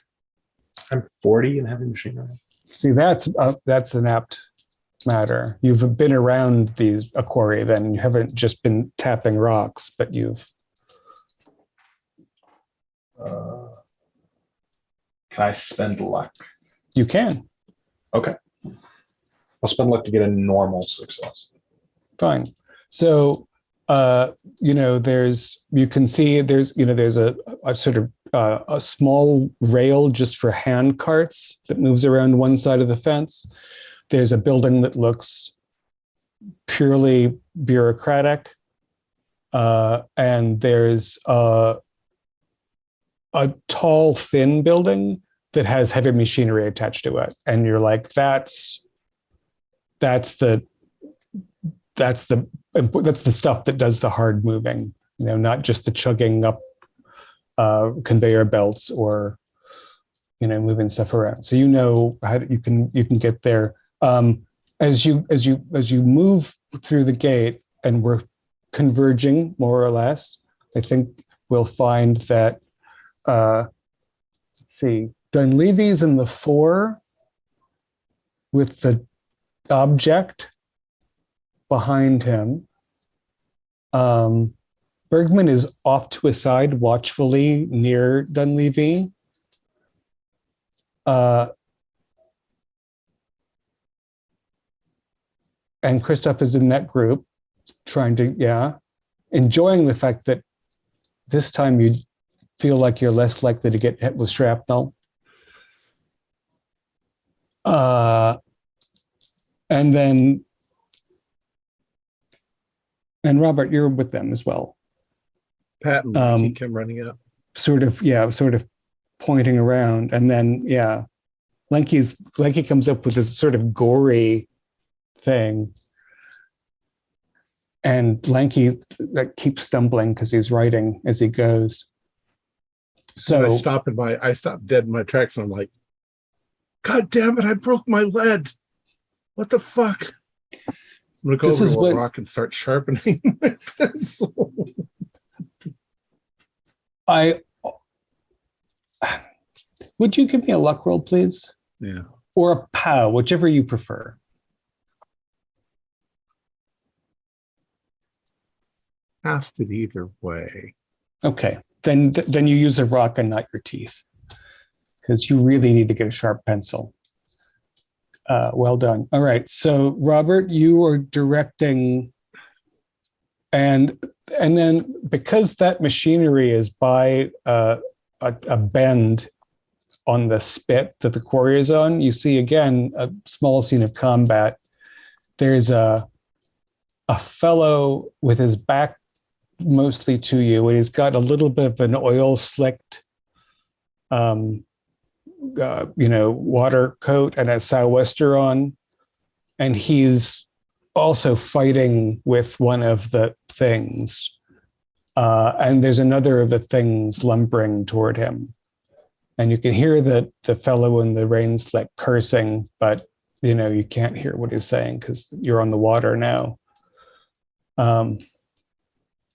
I'm 40 in heavy machinery. See, that's an apt matter. You've been around a quarry, then you haven't just been tapping rocks, but you've. Can I spend luck? You can. Okay. I'll spend luck to get a normal success. Fine. So, there's a sort of a small rail just for hand carts that moves around one side of the fence. There's a building that looks purely bureaucratic. And there's a tall, thin building that has heavy machinery attached to it. And you're like, that's the stuff that does the hard moving, not just the chugging up conveyor belts or, moving stuff around. So how you can get there. As you move through the gate, and we're converging more or less, I think we'll find that let's see, Dunleavy's in the 4 with the object behind him. Bergman is off to a side watchfully near Dunleavy. And Christoph is in that group trying to, enjoying the fact that this time you feel like you're less likely to get hit with shrapnel. And Robert, you're with them as well. Pat and Mikey come running up. Sort of pointing around. And then, Lenky comes up with this sort of gory thing. And Lanky keeps stumbling because he's writing as he goes. So and I stopped dead in my tracks, and I'm like, God damn it, I broke my lead. What the fuck? I'm gonna go over to a rock and start sharpening my pencil. Would you give me a luck roll, please? Yeah. Or a POW, whichever you prefer. Cast it either way. Okay, then you use a rock and not your teeth, because you really need to get a sharp pencil. Well done. All right, so Robert, you are directing, and then because that machinery is by a bend on the spit that the quarry is on, you see again a small scene of combat. There's a fellow with his back mostly to you, and he's got a little bit of an oil slicked water coat and a sou'wester on, and he's also fighting with one of the things, and there's another of the things lumbering toward him, and you can hear the fellow in the rain slick cursing, but you can't hear what he's saying because you're on the water now.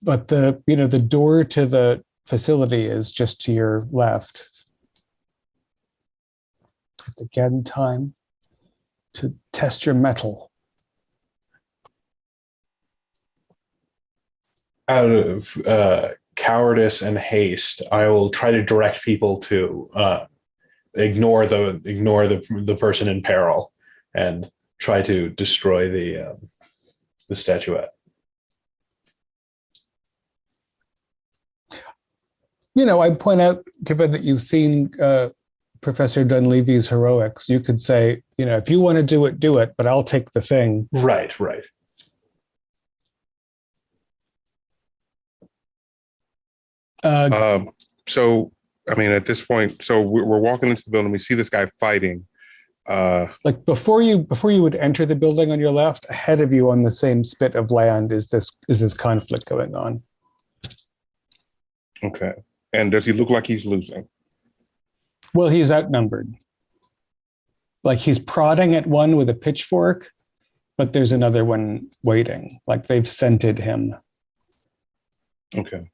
But the door to the facility is just to your left. It's again time to test your mettle. Out of cowardice and haste, I will try to direct people to ignore the person in peril and try to destroy the statuette. I point out, given that you've seen Professor Dunleavy's heroics, you could say, if you want to do it, but I'll take the thing. Right. So, I mean, at this point, so we're walking into the building. We see this guy fighting. Like before you would enter the building on your left, ahead of you on the same spit of land is this conflict going on. Okay. And does he look like he's losing? Well, he's outnumbered. Like he's prodding at one with a pitchfork, but there's another one waiting. Like they've scented him. Okay.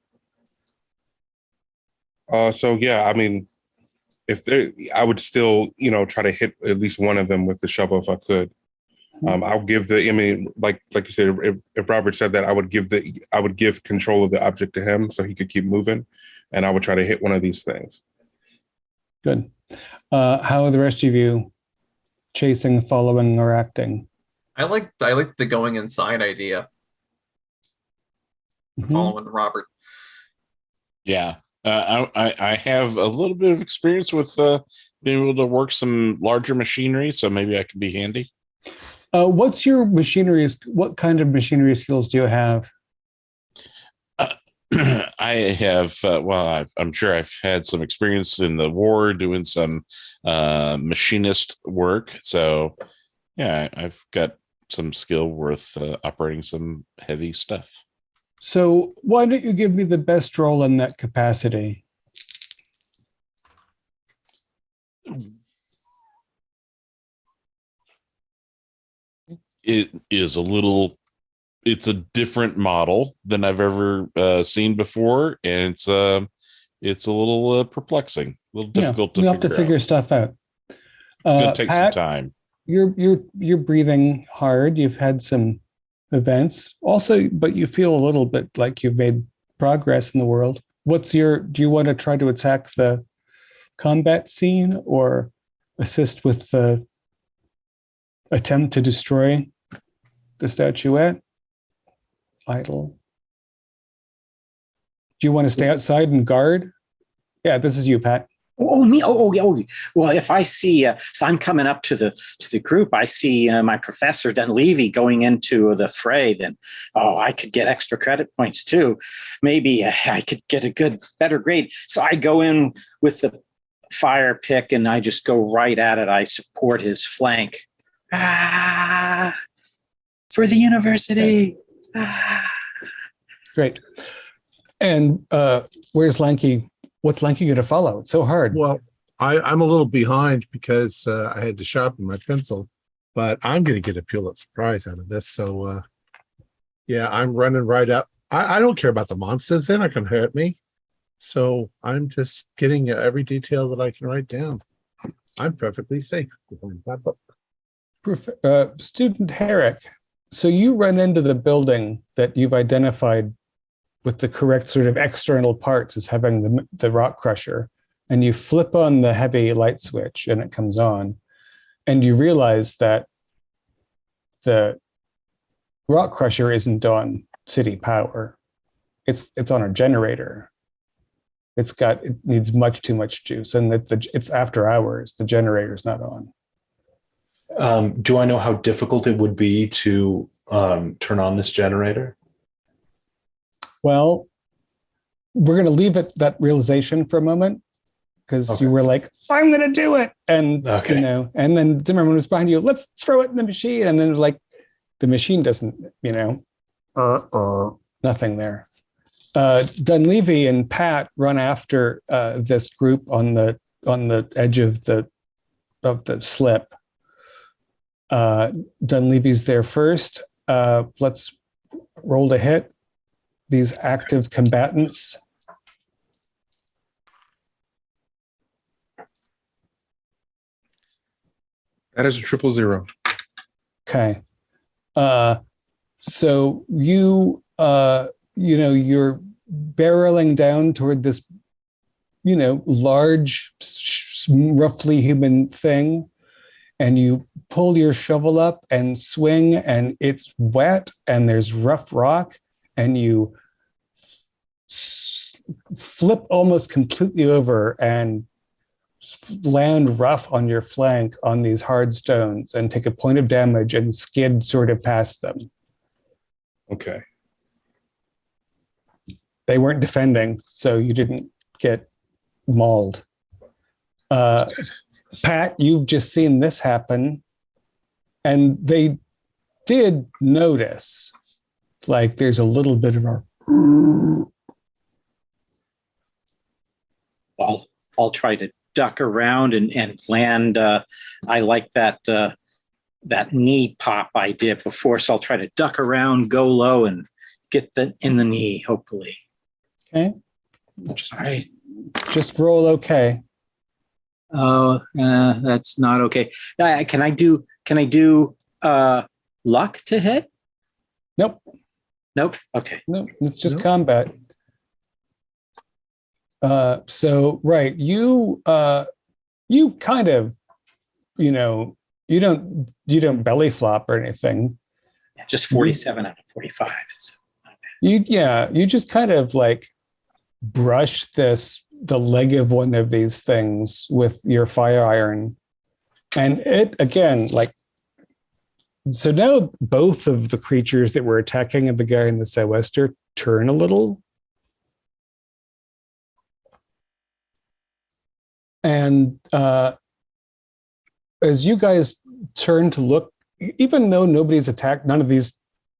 So yeah, I mean, I would still, try to hit at least one of them with the shovel if I could. I'll give like you said, if Robert said that, I would give control of the object to him so he could keep moving, and I would try to hit one of these things. Good. How are the rest of you chasing, following, or acting? I like the going inside idea. Mhm. Following Robert. Yeah. I have a little bit of experience with being able to work some larger machinery, so maybe I could be handy. What's your machinery? What kind of machinery skills do you have? I have, I'm sure I've had some experience in the war doing some machinist work. So, yeah, I've got some skill worth operating some heavy stuff. So why don't you give me the best roll in that capacity? It is it's a different model than I've ever seen before, and it's a little perplexing, a little difficult to figure out. You have to figure stuff out. It's going to take Pat, some time. You're breathing hard. You've had some events also, but you feel a little bit like you've made progress in the world. Do you want to try to attack the combat scene or assist with the attempt to destroy the statuette? Idle. Do you want to stay outside and guard? Yeah, this is you, Pat. Oh, me? Oh. Well, if I see, so I'm coming up to the group. I see my Professor Dunleavy going into the fray. Then, I could get extra credit points too. Maybe I could get a better grade. So I go in with the fire pick and I just go right at it. I support his flank. For the university. Great. And where's Lanky? What's Lanky going to follow? It's so hard. Well, I'm a little behind because I had to sharpen my pencil, but I'm going to get a Pulitzer Prize out of this. So, yeah, I'm running right up. I don't care about the monsters. They're not going to hurt me. So I'm just getting every detail that I can write down. I'm perfectly safe behind that book. Student Herrick, so you run into the building that you've identified with the correct sort of external parts as having the rock crusher, and you flip on the heavy light switch and it comes on, and you realize that the rock crusher isn't on city power. It's on a generator. It needs much too much juice, and it's after hours. The generator's not on. Do I know how difficult it would be to turn on this generator? Well, we're going to leave it that realization for a moment, because you were like, I'm going to do it. And, and then Zimmerman was behind you, let's throw it in the machine. And then like, the machine doesn't, nothing there. Dunleavy and Pat run after this group on the edge of the slip. Dunleavy's there first. Let's roll to hit these active combatants. That is a 000. Okay. So you're barreling down toward this, large, roughly human thing, and you pull your shovel up and swing, and it's wet and there's rough rock, and you flip almost completely over and land rough on your flank on these hard stones and take a point of damage and skid sort of past them. Okay. They weren't defending, so you didn't get mauled. Pat, you've just seen this happen, and they did notice, like there's a little bit of a... I'll try to duck around and land. I like that knee pop I did before, so I'll try to duck around, go low, and get in the knee, hopefully. Okay. Just roll okay. Oh, that's not okay. Can I do luck to hit? Nope. Okay. No, it's just combat. So right, you kind of, you don't belly flop or anything. Just 47 out of 45. So you just kind of like brush the leg of one of these things with your fire iron, and it again, like, so now both of the creatures that were attacking the guy in the sou'wester turn a little. And as you guys turn to look, even though nobody's attacked, none of these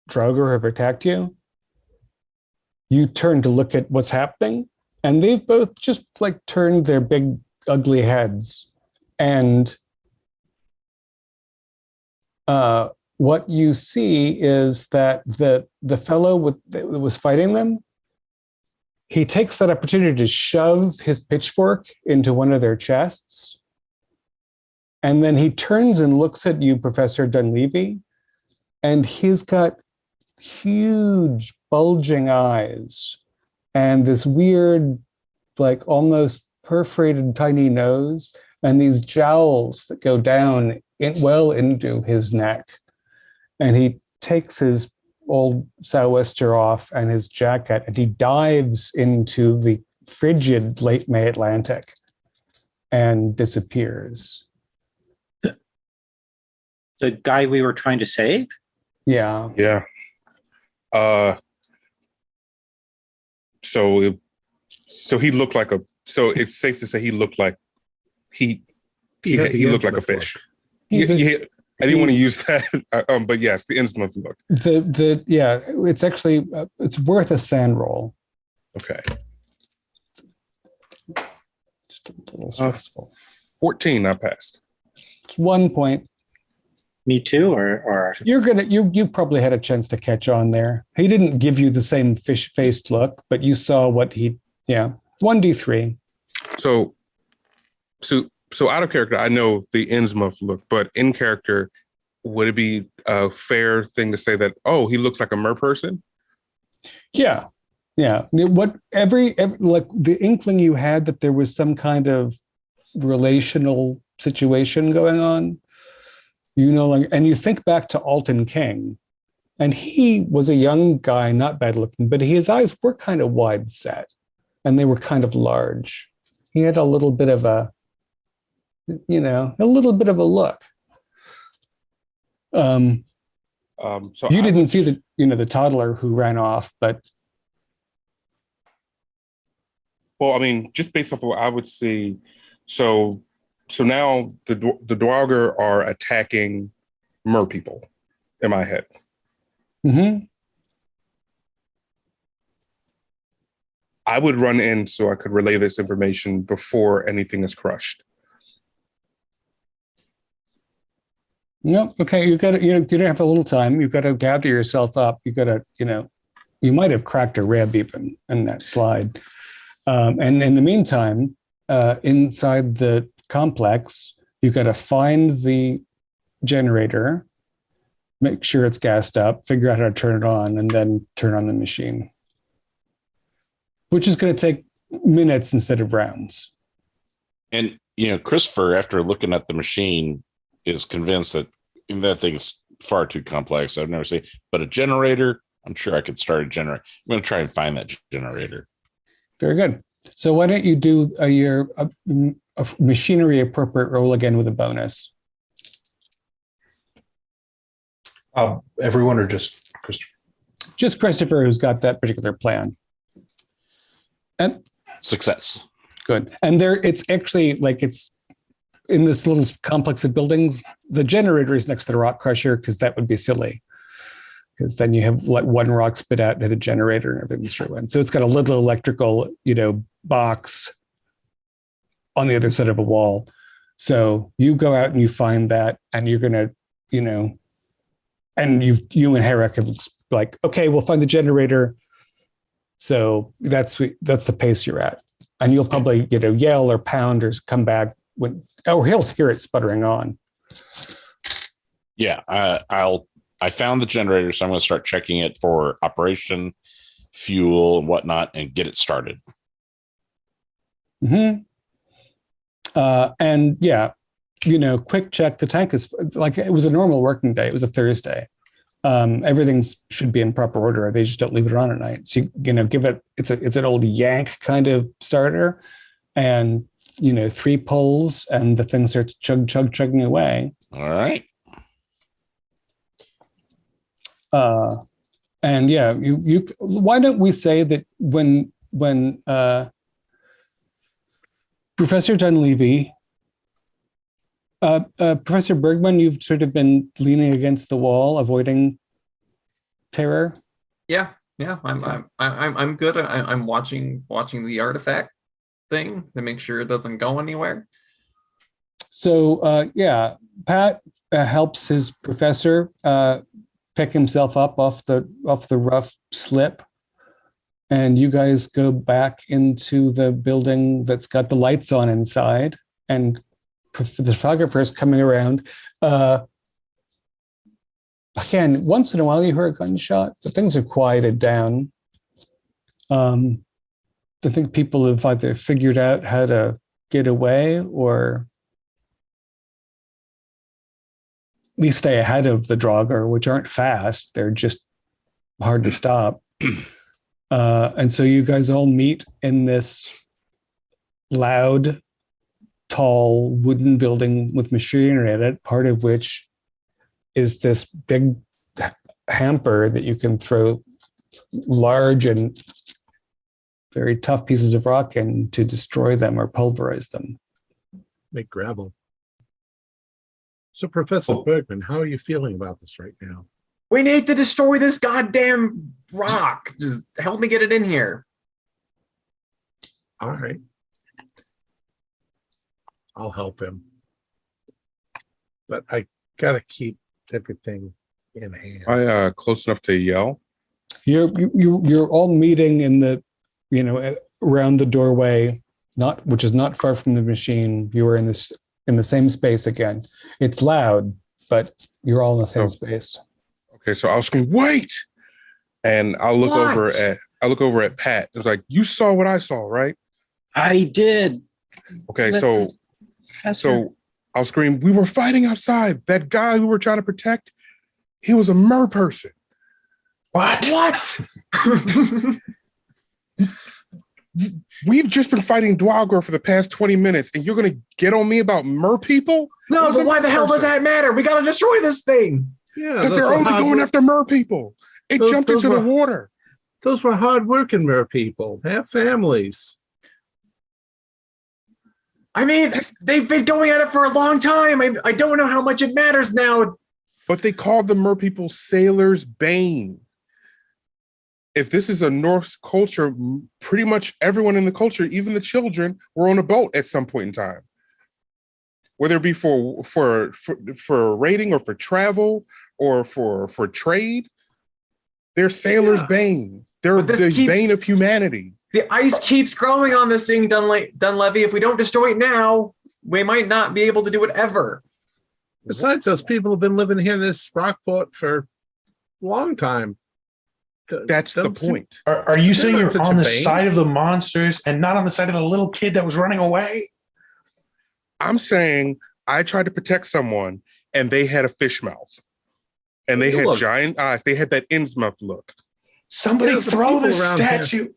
Draugr have attacked you, you turn to look at what's happening, and they've both just like turned their big ugly heads. And what you see is that the fellow that was fighting them, he takes that opportunity to shove his pitchfork into one of their chests. And then he turns and looks at you, Professor Dunleavy, and he's got huge bulging eyes and this weird, like almost perforated tiny nose, and these jowls that go down well into his neck. And he takes his old sou'wester off and his jacket, and he dives into the frigid late May Atlantic and disappears. the guy we were trying to save? Yeah. Yeah. So he looked like so it's safe to say he looked like he looked like a fish. I didn't want to use that, but yes, the instrument look. It's actually it's worth a sand roll. Okay. Just a little stressful. 14, I passed. It's 1 point. Me too, or you probably had a chance to catch on there. He didn't give you the same fish-faced look, but you saw what he. Yeah. 1d3. So out of character, I know the Innsmouth look, but in character, would it be a fair thing to say that, oh, he looks like a mer person? Yeah. What every like the inkling you had that there was some kind of relational situation going on, you know, like, and you think back to Alton King, and he was a young guy, not bad looking, but his eyes were kind of wide set and they were kind of large. He had a little bit of a look. So you didn't see the toddler who ran off, but well, I mean, just based off of what I would see, so now the Dwarger are attacking mer people in my head. Mm-hmm. I would run in so I could relay this information before anything is crushed. No, okay, you don't have a little time. You've got to gather yourself up. You've got to, you might have cracked a rib even in that slide. And in the meantime, inside the complex, you've got to find the generator, make sure it's gassed up, figure out how to turn it on, and then turn on the machine, which is going to take minutes instead of rounds. And, Christopher, after looking at the machine, is convinced that thing's far too complex. I've never seen, but a generator, I'm sure I could start a generator. I'm going to try and find that generator. Very good. So why don't you do your machinery appropriate roll again with a bonus? Everyone or just Christopher? Just Christopher, who's got that particular plan. And Success. Good. And it's actually like it's in this little complex of buildings. The generator is next to the rock crusher because that would be silly. Because then you have like one rock spit out to the generator and everything's through in. So it's got a little electrical, box on the other side of a wall. So you go out and you find that, and you're gonna, and you and Herrick have like, okay, we'll find the generator. So that's the pace you're at, and you'll probably yell or pound or come back or he'll hear it sputtering on. Yeah, I found the generator, so I'm going to start checking it for operation, fuel, and whatnot, and get it started. Mm-hmm. And yeah, quick check. The tank is like, it was a normal working day. It was a Thursday. Everything should be in proper order. They just don't leave it on at night. So give it. It's an old yank kind of starter, and 3 pulls, and the thing starts chugging away. All right. And yeah, you why don't we say that when Professor Dunleavy, Professor Bergman, you've sort of been leaning against the wall, avoiding terror. Yeah, I'm good. I'm watching the artifact thing to make sure it doesn't go anywhere. So yeah, Pat helps his professor pick himself up off the rough slip, and you guys go back into the building that's got the lights on inside, and the photographer is coming around. Again, once in a while you hear a gunshot, but things have quieted down. I think people have either figured out how to get away or at least stay ahead of the Draugr, which aren't fast. They're just hard to stop. And so you guys all meet in this loud, tall wooden building with machinery in it, part of which is this big hamper that you can throw large and very tough pieces of rock in to destroy them or pulverize them. Make gravel. So, Professor Bergman, how are you feeling about this right now? We need to destroy this goddamn rock. Just help me get it in here. All right. I'll help him. But I gotta keep everything in hand. I close enough to yell? You're all meeting in the around the doorway, which is not far from the machine. You are in the same space again. It's loud, but you're all in the same space. Okay, so I'll scream, "Wait!" And I'll look over at Pat. It's like, "You saw what I saw, right?" I did. Okay, Listen, so I'll scream, "We were fighting outside. That guy we were trying to protect, he was a mer person." What? We've just been fighting Dwalgor for the past 20 minutes, and you're going to get on me about mer people? No, but why the hell does that matter? We got to destroy this thing. Yeah, Because they're only going after mer people. It jumped into the water. Those were hard-working mer people. They have families. I mean, they've been going at it for a long time. I don't know how much it matters now. But they called the mer people Sailor's Bane. If this is a Norse culture, pretty much everyone in the culture, even the children, were on a boat at some point in time. Whether it be for raiding or for travel or for trade, they're Sailor's Bane. They're the bane of humanity. The ice keeps growing on this thing, Dunlevy. If we don't destroy it now, we might not be able to do it ever. Besides, those people have been living here in this Rockport for a long time. That's the point. Are you saying not you're such on a the bane. side of the monsters and not on the side of the little kid that was running away? I'm saying I tried to protect someone and they had a fish mouth. And they had giant eyes. They had that Innsmouth look. Somebody There's throw people this around statue.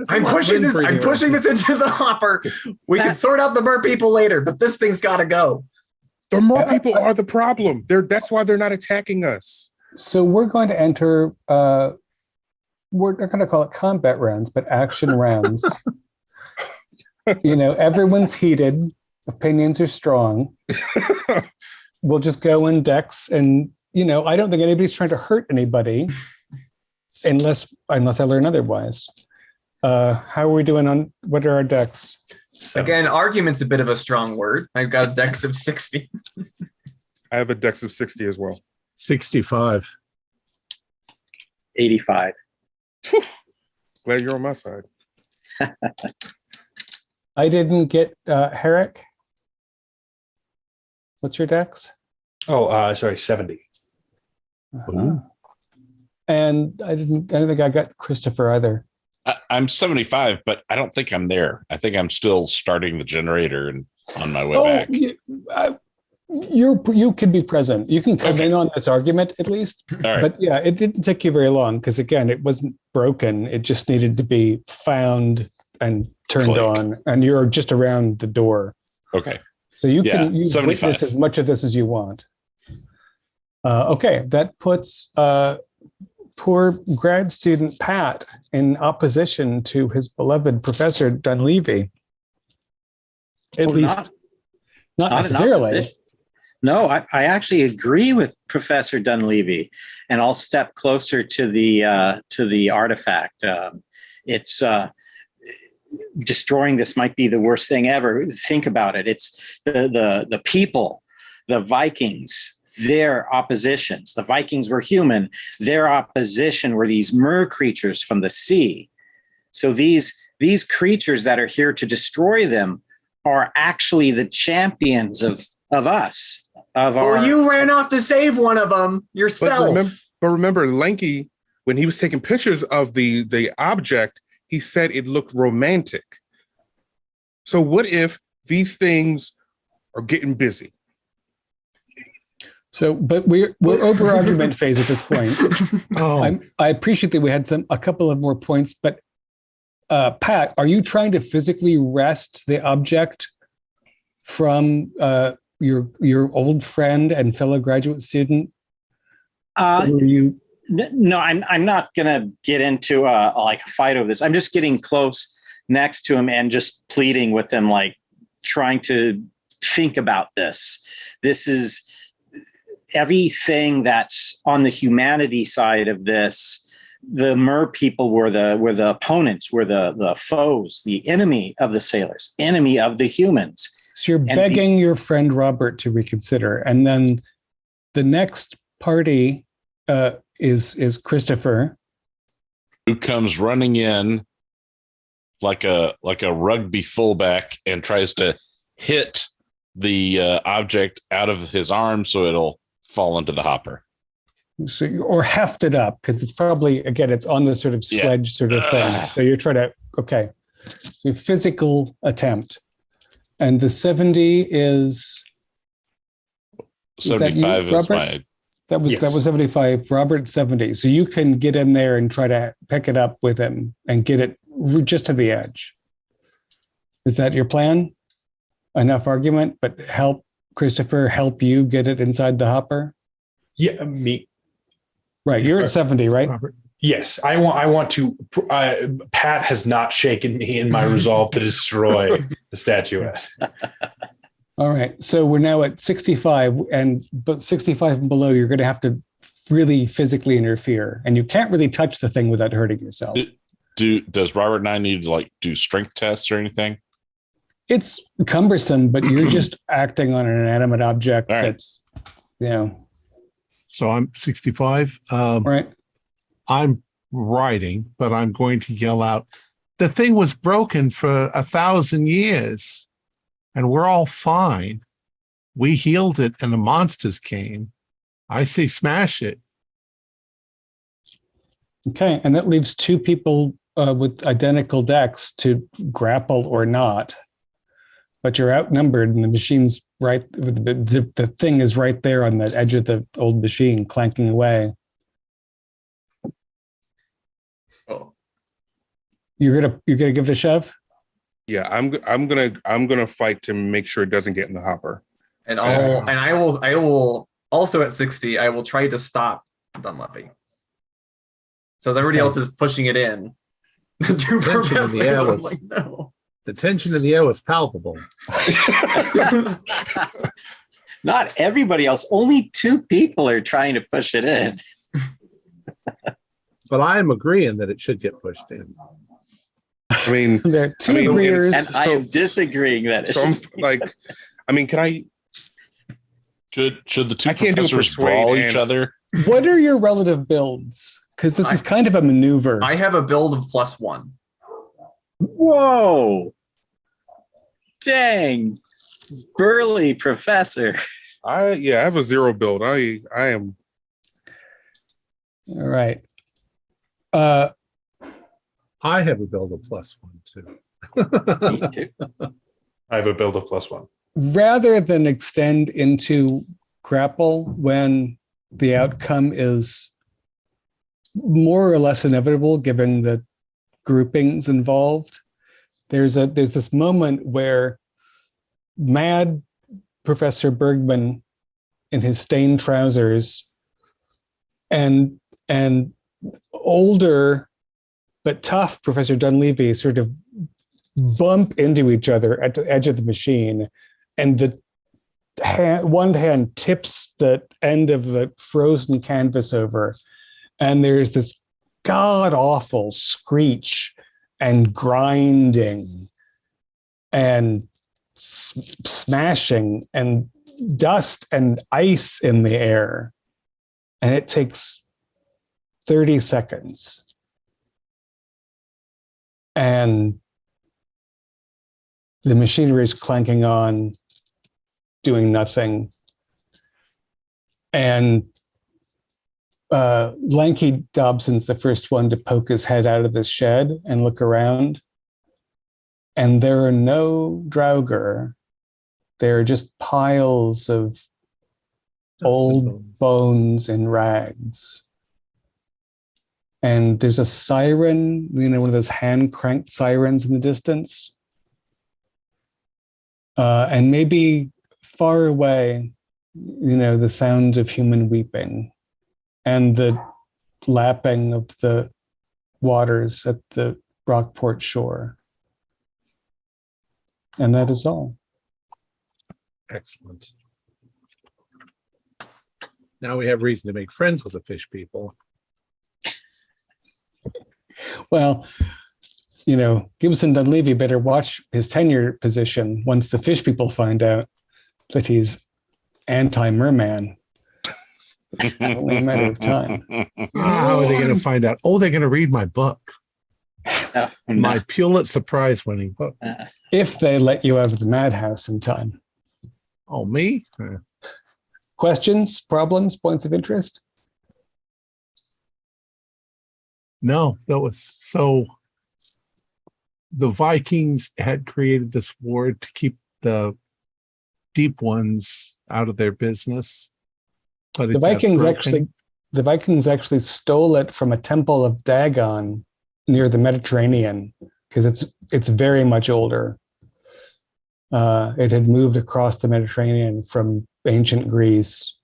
I'm pushing this into the hopper. We can sort out the mer people later, but this thing's got to go. The mer people are the problem. That's why they're not attacking us. So we're going to enter, we're not going to call it combat rounds, but action rounds. Everyone's heated. Opinions are strong. We'll just go in decks, and I don't think anybody's trying to hurt anybody, unless I learn otherwise. How are we doing on what are our decks? Again, argument's a bit of a strong word. I've got a dex of 60. I have a dex of 60 as well. 65. 85. Glad you're on my side. I didn't get Herrick. What's your dex? Oh, sorry, 70. And I don't think I got Christopher either. I'm 75, but I don't think I'm there. I think I'm still starting the generator and on my way back. You can be present. You can come in on this argument at least. All right. But yeah, it didn't take you very long because again, it wasn't broken. It just needed to be found and turned on, and you're just around the door. Okay. So you can witness 75. as much of this as you want. Okay, that puts poor grad student Pat in opposition to his beloved Professor Dunleavy. At least, not necessarily. No, I actually agree with Professor Dunleavy, and I'll step closer to the artifact. It's destroying this might be the worst thing ever. Think about it. It's the people, the Vikings, their oppositions. The Vikings were human. Their opposition were these mer creatures from the sea. So these creatures that are here to destroy them are actually the champions of us. You ran off to save one of them yourself. But remember, Lanky, when he was taking pictures of the object, he said it looked romantic. So what if these things are getting busy? So, but we're over argument phase at this point. I appreciate that we had a couple of more points, but Pat, are you trying to physically wrest the object from your old friend and fellow graduate student? No, I'm not gonna get into a fight over this. I'm just getting close next to him and just pleading with him, like trying to think about this. This is everything that's on the humanity side of this. The mer people were the opponents, were the foes, the enemy of the sailors, enemy of the humans. So you're begging your friend Robert to reconsider, and then the next party is Christopher, who comes running in like a rugby fullback and tries to hit the object out of his arm so it'll fall into the hopper. So, or heft it up, because it's probably, again, it's on this sort of sledge sort of thing. So you're trying to, okay, so physical attempt. And the 70 is 75 is my... That was 75. Robert 70. So you can get in there and try to pick it up with him and get it just to the edge. Is that your plan? Enough argument, but help you get it inside the hopper? Yeah, me. Right, you're at 70, right? Robert. Yes, I want to. Pat has not shaken me in my resolve to destroy the statuette. All right, so we're now at 65, but 65 and below, you're going to have to really physically interfere, and you can't really touch the thing without hurting yourself. Does Robert and I need to do strength tests or anything? It's cumbersome, but you're just acting on an inanimate object. Right. That's, So I'm 65. Right. I'm riding, but I'm going to yell out, the thing was broken for 1,000 years and we're all fine. We healed it and the monsters came. I say smash it. Okay, and that leaves two people with identical decks to grapple or not. But you're outnumbered, and the machine's right. The thing is right there on the edge of the old machine, clanking away. Oh, You're gonna give it a shove. Yeah, I'm gonna fight to make sure it doesn't get in the hopper. and I will also at 60. I will try to stop Dunleavy. So as everybody else is pushing it in, the two professors are like, no. The tension in the air was palpable. Not everybody else. Only two people are trying to push it in. But I am agreeing that it should get pushed in. I mean, There are two agreeers. And I am disagreeing that. so I'm like, I mean, can I? Should the two I can't do professors persuade brawl and- each other? What are your relative builds? Because this is kind of a maneuver. I have a build of +1. Whoa. Dang. Burly professor. I have a 0 build. I am. All right. I have a build of +1 too. Me too. I have a build of +1. Rather than extend into grapple when the outcome is more or less inevitable given the groupings involved, there's this moment where mad Professor Bergman in his stained trousers and older but tough Professor Dunleavy sort of bump into each other at the edge of the machine, and the one hand tips the end of the frozen canvas over, and there's this god-awful screech and grinding and smashing and dust and ice in the air. And it takes 30 seconds. And the machinery is clanking on, doing nothing. And Lanky Dobson's the first one to poke his head out of this shed and look around. And there are no Draugr. There are just piles of old bones and rags. And there's a siren, one of those hand-cranked sirens in the distance. And maybe far away, the sound of human weeping and the lapping of the waters at the Rockport shore. And that is all. Excellent. Now we have reason to make friends with the fish people. Well, Gibson Dunleavy better watch his tenure position once the fish people find out that he's anti-merman. Only a matter of time. How are they going to find out? Oh, they're going to read my book. No, My Pulitzer Surprise winning book. If they let you out of the madhouse in time. Oh, me? Questions, problems, points of interest? No, that was so. The Vikings had created this ward to keep the deep ones out of their business. But The Vikings actually stole it from a temple of Dagon near the Mediterranean because it's very much older. It had moved across the Mediterranean from ancient Greece,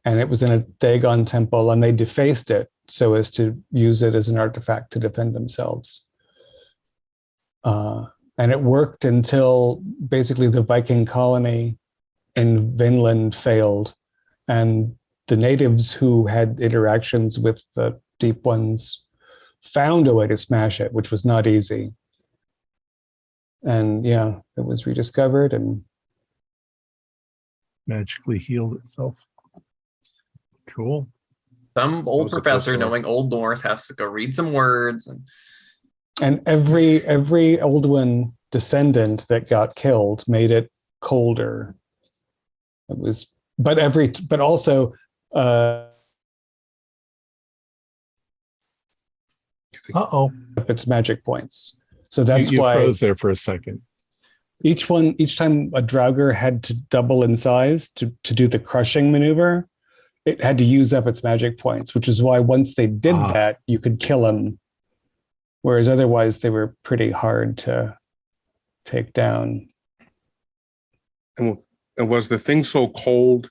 and it was in a Dagon temple, and they defaced it so as to use it as an artifact to defend themselves. And it worked until basically the Viking colony in Vinland failed, and the natives who had interactions with the deep ones found a way to smash it, which was not easy. And yeah, it was rediscovered and magically healed itself. Cool. Some old was a professor cool story. knowing Old Norse has to go read some words. and every Oldwin descendant that got killed made it colder. It was, but also its magic points. So that's you why froze there for a second. each time a Draugr had to double in size to do the crushing maneuver, it had to use up its magic points, which is why once they did that, you could kill them. Whereas otherwise they were pretty hard to take down. And was the thing so cold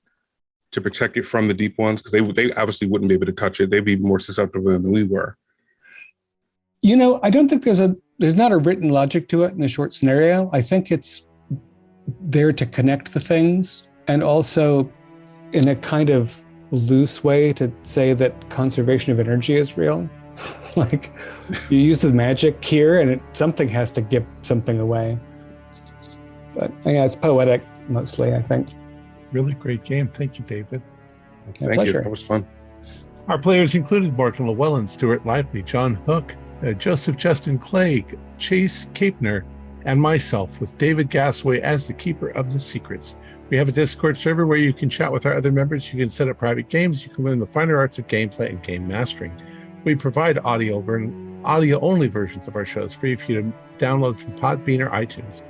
to protect it from the deep ones? Because they obviously wouldn't be able to touch it. They'd be more susceptible than we were. You know, I don't think there's not a written logic to it in the short scenario. I think it's there to connect the things, and also in a kind of loose way to say that conservation of energy is real. Like you use the magic here and something has to give something away. But yeah, it's poetic mostly, I think. Really great game. Thank you, David. Yeah, Thank pleasure. you. That was fun. Our players included Morgan Llewellyn, Stuart Lively, John Hook, Joseph Justin Clegg, Chase Capner, and myself, with David Gassaway as the keeper of the secrets. We have a Discord server where you can chat with our other members. You can set up private games. You can learn the finer arts of gameplay and game mastering. We provide audio-only versions of our shows free for you to download from Podbean or iTunes.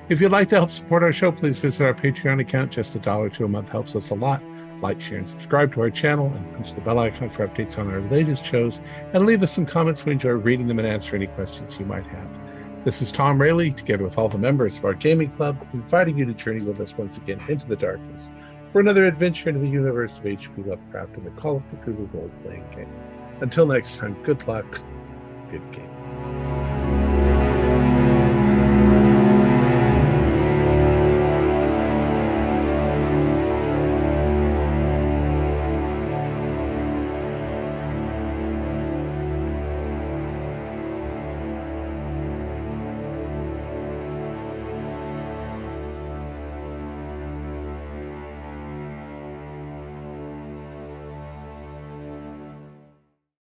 If you'd like to help support our show, please visit our Patreon account. Just $1 a month helps us a lot. Like, share, and subscribe to our channel, and punch the bell icon for updates on our latest shows, and leave us some comments. We enjoy reading them and answer any questions you might have. This is Tom Rayleigh, together with all the members of our gaming club, inviting you to journey with us once again into the darkness for another adventure into the universe of H.P. Lovecraft and the Call of Cthulhu role-playing game. Until next time, good luck, good game.